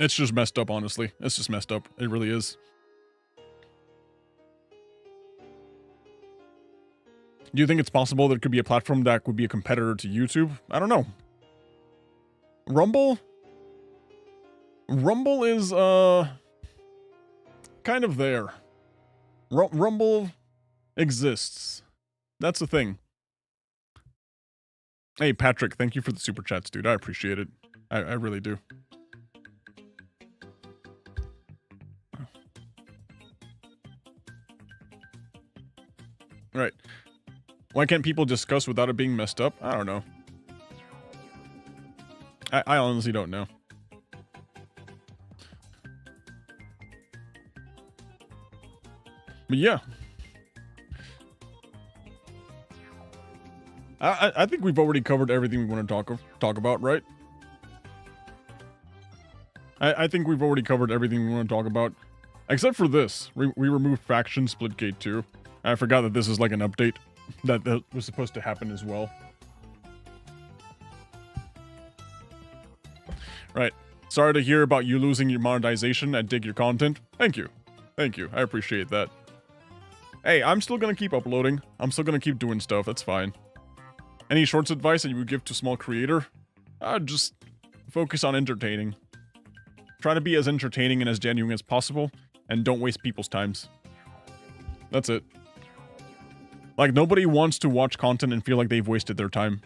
A: It's just messed up, honestly. It's just messed up. It really is. Do you think it's possible there could be a platform that could be a competitor to YouTube? I don't know. Rumble? Rumble is, kind of there. Rumble exists. That's the thing. Hey, Patrick, thank you for the super chats, dude. I appreciate it. I really do. Right. Why can't people discuss without it being messed up? I don't know. I honestly don't know. But yeah. I think we've already covered everything we want to talk about, right? I think we've already covered everything we want to talk about. Except for this. We removed Faction Splitgate 2. I forgot that this is like an update that was supposed to happen as well. Right. Sorry to hear about you losing your monetization and dig your content. Thank you. Thank you. I appreciate that. Hey, I'm still gonna keep uploading. I'm still gonna keep doing stuff. That's fine. Any shorts advice that you would give to small creator? Just focus on entertaining. Try to be as entertaining and as genuine as possible, and don't waste people's times. That's it. Like, nobody wants to watch content and feel like they've wasted their time.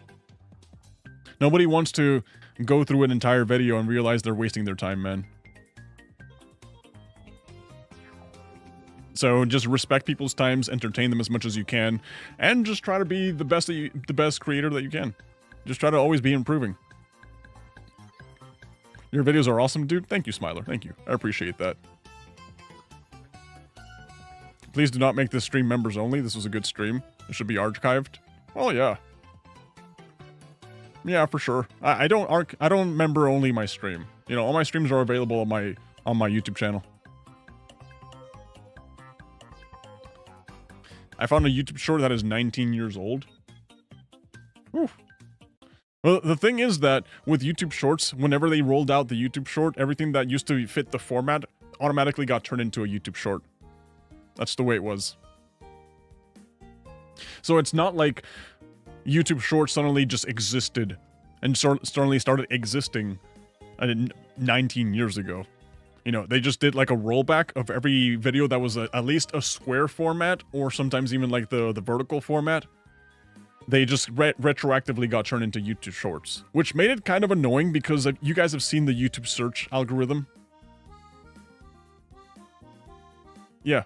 A: Nobody wants to go through an entire video and realize they're wasting their time, man. So just respect people's times, entertain them as much as you can, and just try to be the best creator that you can. Just try to always be improving. Your videos are awesome, dude. Thank you, Smiler. Thank you. I appreciate that. Please do not make this stream members only. This was a good stream. It should be archived. Oh yeah. Yeah, for sure. I don't member only my stream. You know, all my streams are available on my YouTube channel. I found a YouTube short that is 19 years old. Whew. Well, the thing is that with YouTube shorts, whenever they rolled out the YouTube short, everything that used to fit the format automatically got turned into a YouTube short. That's the way it was. So it's not like YouTube Shorts suddenly just existed and suddenly started existing 19 years ago. You know, they just did like a rollback of every video that was at least a square format, or sometimes even like the vertical format. They just retroactively got turned into YouTube Shorts, which made it kind of annoying because you guys have seen the YouTube search algorithm. Yeah.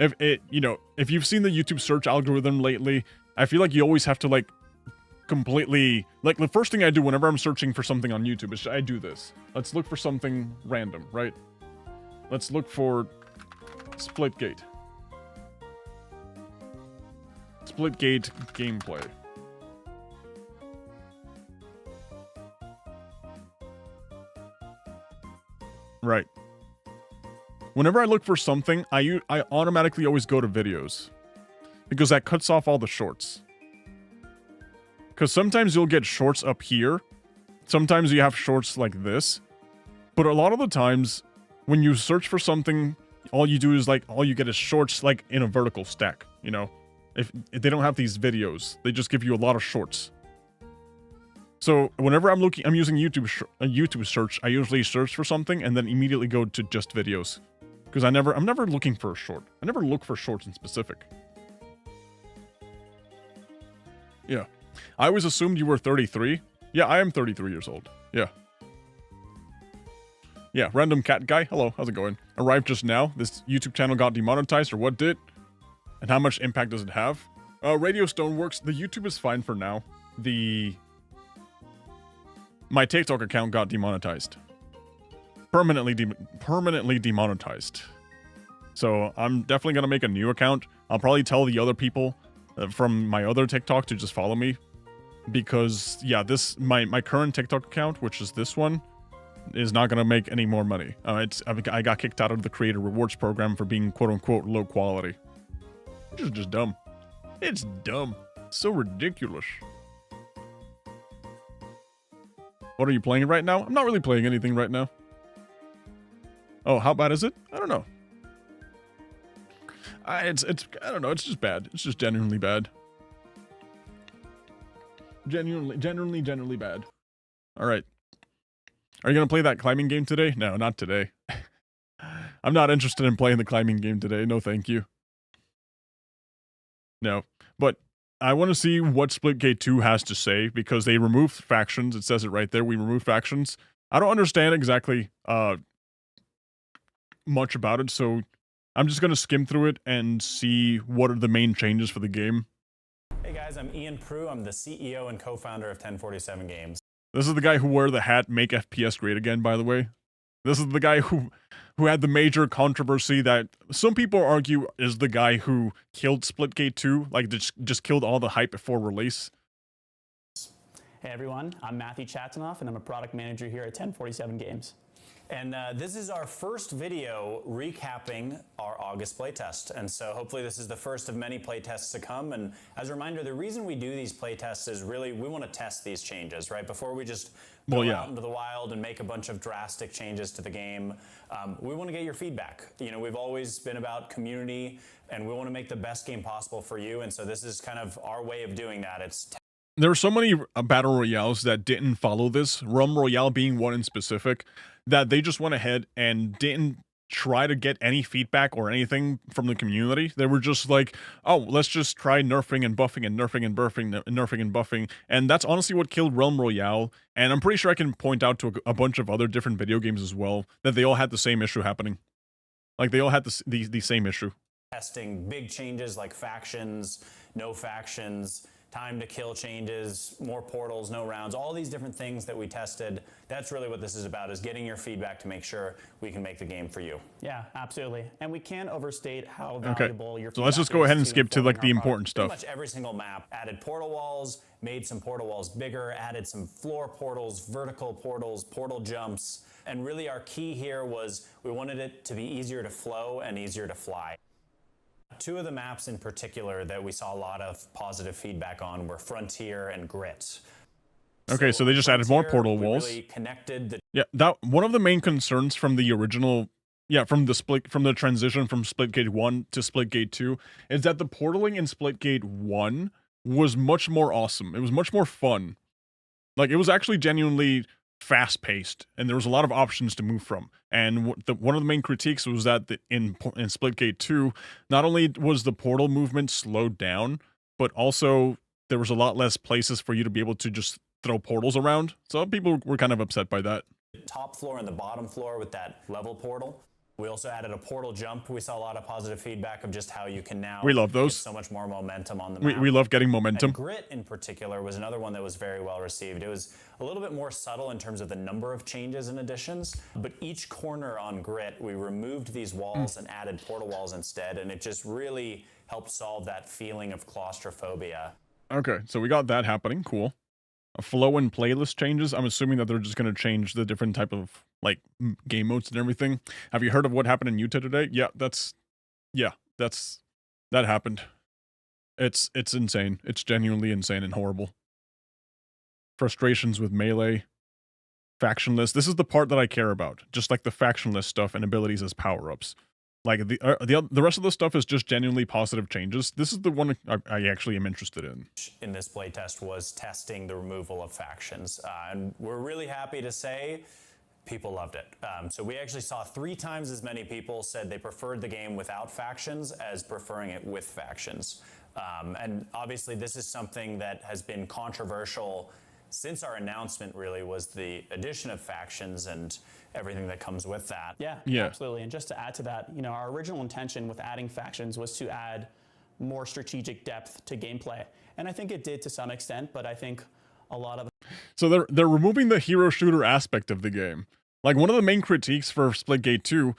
A: If you've seen the YouTube search algorithm lately, I feel like you always have to like completely, like the first thing I do whenever I'm searching for something on YouTube is I do this. Let's look for something random, right? Let's look for Splitgate. Splitgate gameplay. Right. Whenever I look for something, I automatically always go to videos. Because that cuts off all the shorts. Because sometimes you'll get shorts up here. Sometimes you have shorts like this. But a lot of the times, when you search for something, all you do is like, all you get is shorts like in a vertical stack, you know? If they don't have these videos, they just give you a lot of shorts. So whenever I'm using YouTube search, I usually search for something and then immediately go to just videos. Because I'm never looking for a short. I never look for shorts in specific. Yeah. I always assumed you were 33. Yeah, I am 33 years old. Yeah. Yeah, random cat guy. Hello, how's it going? Arrived just now. This YouTube channel got demonetized, or what did? And how much impact does it have? Radio Stone works. The YouTube is fine for now. My TikTok account got demonetized. Permanently demonetized. So I'm definitely gonna make a new account. I'll probably tell the other people from my other TikTok to just follow me. Because, yeah, my current TikTok account, which is this one, is not gonna make any more money. I got kicked out of the creator rewards program for being quote-unquote low quality. Which is just dumb. It's dumb. So ridiculous. What are you playing right now? I'm not really playing anything right now. Oh, how bad is it? I don't know. I don't know. It's just bad. It's just genuinely bad. Genuinely bad. All right. Are you gonna play that climbing game today? No, not today. I'm not interested in playing the climbing game today. No, thank you. No, but I want to see what Splitgate 2 has to say because they removed factions. It says it right there. We removed factions. I don't understand exactly much about it, so I'm just gonna skim through it and see what are the main changes for the game.
B: Hey guys, I'm Ian Prue. I'm the CEO and co-founder of 1047 Games.
A: This is the guy who wore the hat, make FPS great again, by the way. This is the guy who had the major controversy that some people argue is the guy who killed Splitgate 2, like just killed all the hype before release.
C: Hey everyone, I'm Matthew Chatanoff and I'm a product manager here at 1047 Games.
B: And this is our first video recapping our August playtest. And so hopefully this is the first of many playtests to come. And as a reminder, the reason we do these playtests is really we want to test these changes, right? Before we just go out into the wild and make a bunch of drastic changes to the game, we want to get your feedback. You know, we've always been about community and we want to make the best game possible for you. And so this is kind of our way of doing that.
A: There are so many battle royales that didn't follow this, Rum Royale being one in specific, that they just went ahead and didn't try to get any feedback or anything from the community. They were just like, oh, let's just try nerfing and buffing and nerfing and nerfing and buffing. And that's honestly what killed Realm Royale. And I'm pretty sure I can point out to a bunch of other different video games as well, that they all had the same issue happening. Like, they all had the same issue.
B: Testing big changes like factions, no factions, time to kill changes, more portals, no rounds, all these different things that we tested. That's really what this is about, is getting your feedback to make sure we can make the game for you.
C: Yeah, absolutely. And we can't overstate how valuable your feedback is.
A: So let's just go ahead and skip to like the important stuff.
B: Pretty much every single map added portal walls, made some portal walls bigger, added some floor portals, vertical portals, portal jumps. And really our key here was we wanted it to be easier to flow and easier to fly. Two of the maps in particular that we saw a lot of positive feedback on were Frontier and Grit.
A: Okay, so they just added more portal walls.
B: Really connected
A: yeah, that one of the main concerns from the original, from the transition from Splitgate 1 to Splitgate 2 is that the portaling in Splitgate 1 was much more awesome. It was much more fun. Like, it was actually genuinely fast-paced, and there was a lot of options to move from. And one of the main critiques was that in Splitgate 2, not only was the portal movement slowed down, but also there was a lot less places for you to be able to just throw portals around. So people were kind of upset by that.
B: Top floor and the bottom floor with that level portal. We also added a portal jump. We saw a lot of positive feedback of just how you can now get so much more momentum on the map.
A: We love getting momentum.
B: And Grit in particular was another one that was very well received. It was a little bit more subtle in terms of the number of changes and additions, but each corner on Grit, we removed these walls and added portal walls instead, and it just really helped solve that feeling of claustrophobia.
A: Okay, so we got that happening. Cool. flow and playlist changes. I'm assuming that they're just going to change the different type of like game modes and everything. Have you heard of what happened in Utah today? Yeah, that happened. It's insane. It's genuinely insane and horrible. Frustrations with melee, factionless. This is the part that I care about. Just like the factionless stuff and abilities as power-ups. Like the rest of the stuff is just genuinely positive changes. This is the one I actually am interested in.
B: In this playtest was testing the removal of factions, and we're really happy to say people loved it. So we actually saw 3 times as many people said they preferred the game without factions as preferring it with factions. And obviously this is something that has been controversial since our announcement, really, was the addition of factions and everything that comes with that.
C: Yeah, absolutely. And just to add to that, you know, our original intention with adding factions was to add more strategic depth to gameplay. And I think it did to some extent, but I think a lot of...
A: So they're removing the hero shooter aspect of the game. Like, one of the main critiques for Splitgate 2,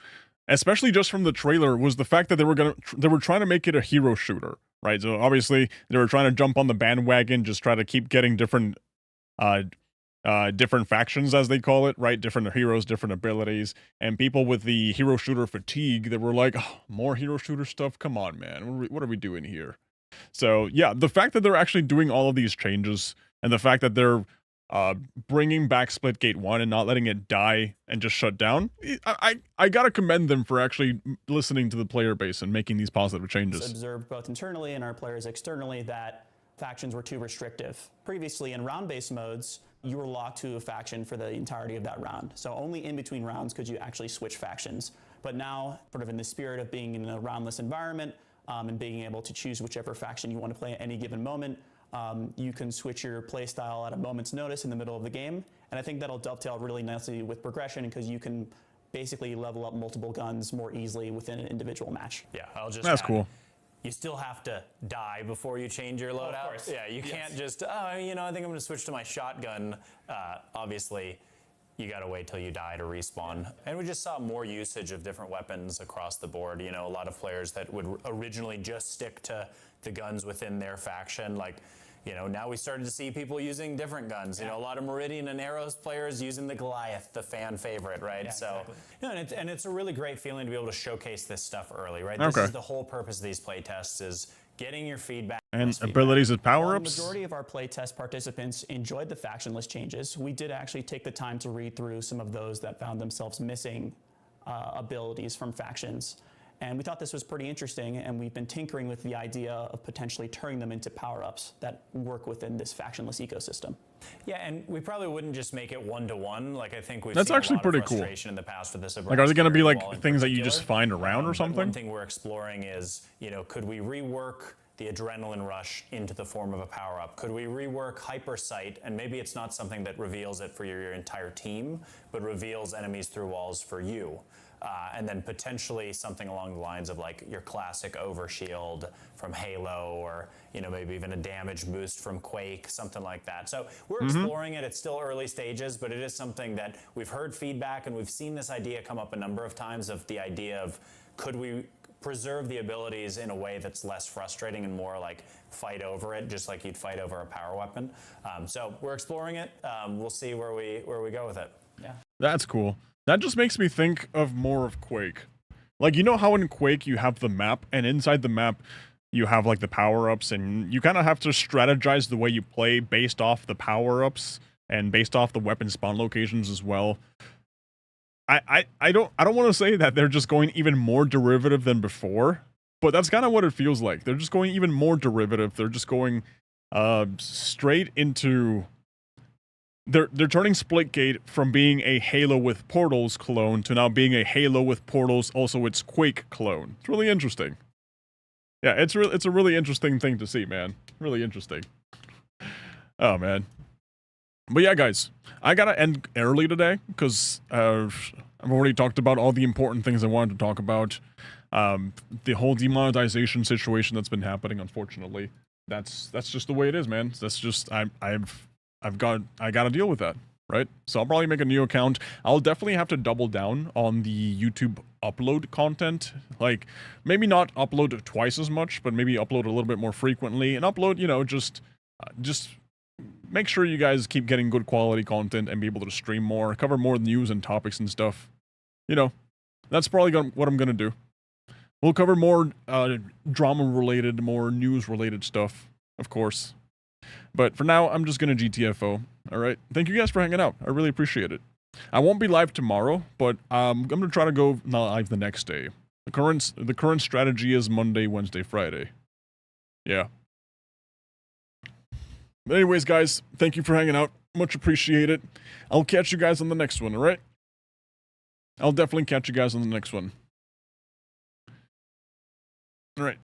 A: especially just from the trailer, was the fact that they were trying to make it a hero shooter, right? So obviously they were trying to jump on the bandwagon, just try to keep getting different factions, as they call it, right? Different heroes, different abilities, and people with the hero shooter fatigue, they were like, oh, more hero shooter stuff? Come on, man. What are we doing here? So yeah, the fact that they're actually doing all of these changes, and the fact that they're bringing back Splitgate 1 and not letting it die and just shut down, I gotta commend them for actually listening to the player base and making these positive changes.
C: It's observed both internally and our players externally that factions were too restrictive. Previously, in round-based modes, you were locked to a faction for the entirety of that round. So only in between rounds could you actually switch factions. But now, sort of in the spirit of being in a roundless environment and being able to choose whichever faction you want to play at any given moment, you can switch your play style at a moment's notice in the middle of the game. And I think that'll dovetail really nicely with progression because you can basically level up multiple guns more easily within an individual match.
B: Yeah,
A: That's cool.
B: You still have to die before you change your loadout.
C: Of course.
B: Yeah, you can't just, you know, I think I'm going to switch to my shotgun. Obviously, you got to wait till you die to respawn. And we just saw more usage of different weapons across the board. You know, a lot of players that would originally just stick to the guns within their faction, like, you know, now we started to see people using different guns. You know, a lot of Meridian and Arrows players using the Goliath, the fan favorite, right?
C: Yeah,
B: so,
C: exactly.
B: you know, and it's a really great feeling to be able to showcase this stuff early, right?
A: Okay.
B: This is the whole purpose of these playtests, is getting your feedback.
A: And abilities and power-ups?
C: The majority of our playtest participants enjoyed the factionless changes. We did actually take the time to read through some of those that found themselves missing abilities from factions. And we thought this was pretty interesting, and we've been tinkering with the idea of potentially turning them into power-ups that work within this factionless ecosystem.
B: Yeah, and we probably wouldn't just make it one-to-one. Like, I think we've
A: That's
B: seen
A: actually
B: a lot
A: pretty
B: of
A: cool.
B: frustration in the past with this.
A: Like, are they going to be like
B: wall in
A: things that you
B: particular.
A: just find around or
B: But
A: something?
B: one thing we're exploring is, you know, could we rework the adrenaline rush into the form of a power-up? Could we rework hypersight? And maybe it's not something that reveals it for your entire team, but reveals enemies through walls for you. And then potentially something along the lines of like your classic overshield from Halo, or, you know, maybe even a damage boost from Quake, something like that. So we're exploring it. It's still early stages, but it is something that we've heard feedback, and we've seen this idea come up a number of times, of the idea of, could we preserve the abilities in a way that's less frustrating and more like fight over it, just like you'd fight over a power weapon. So we're exploring it. We'll see where we go with it.
C: Yeah.
A: That's cool. That just makes me think of more of Quake. Like, you know how in Quake you have the map, and inside the map you have like the power-ups, and you kind of have to strategize the way you play based off the power-ups and based off the weapon spawn locations as well. I don't want to say that they're just going even more derivative than before, but that's kind of what it feels like. They're just going even more derivative. They're just going straight into... They're turning Splitgate from being a Halo with Portals clone to now being a Halo with Portals, also its Quake clone. It's really interesting. Yeah, it's a really interesting thing to see, man. Really interesting. Oh, man. But yeah, guys, I gotta end early today because I've already talked about all the important things I wanted to talk about. The whole demonetization situation that's been happening, unfortunately. That's just the way it is, man. That's just I gotta deal with that, right? So I'll probably make a new account. I'll definitely have to double down on the YouTube upload content. Like, maybe not upload twice as much, but maybe upload a little bit more frequently, and upload, you know, just make sure you guys keep getting good quality content and be able to stream more, cover more news and topics and stuff. You know, that's probably what I'm gonna do. We'll cover more drama-related, more news-related stuff, of course. But for now, I'm just gonna GTFO. All right. Thank you guys for hanging out. I really appreciate it. I won't be live tomorrow, but I'm gonna try to go live the next day. The current strategy is Monday, Wednesday, Friday. Yeah. But anyways, guys, thank you for hanging out. Much appreciated. I'll catch you guys on the next one, all right? I'll definitely catch you guys on the next one. All right.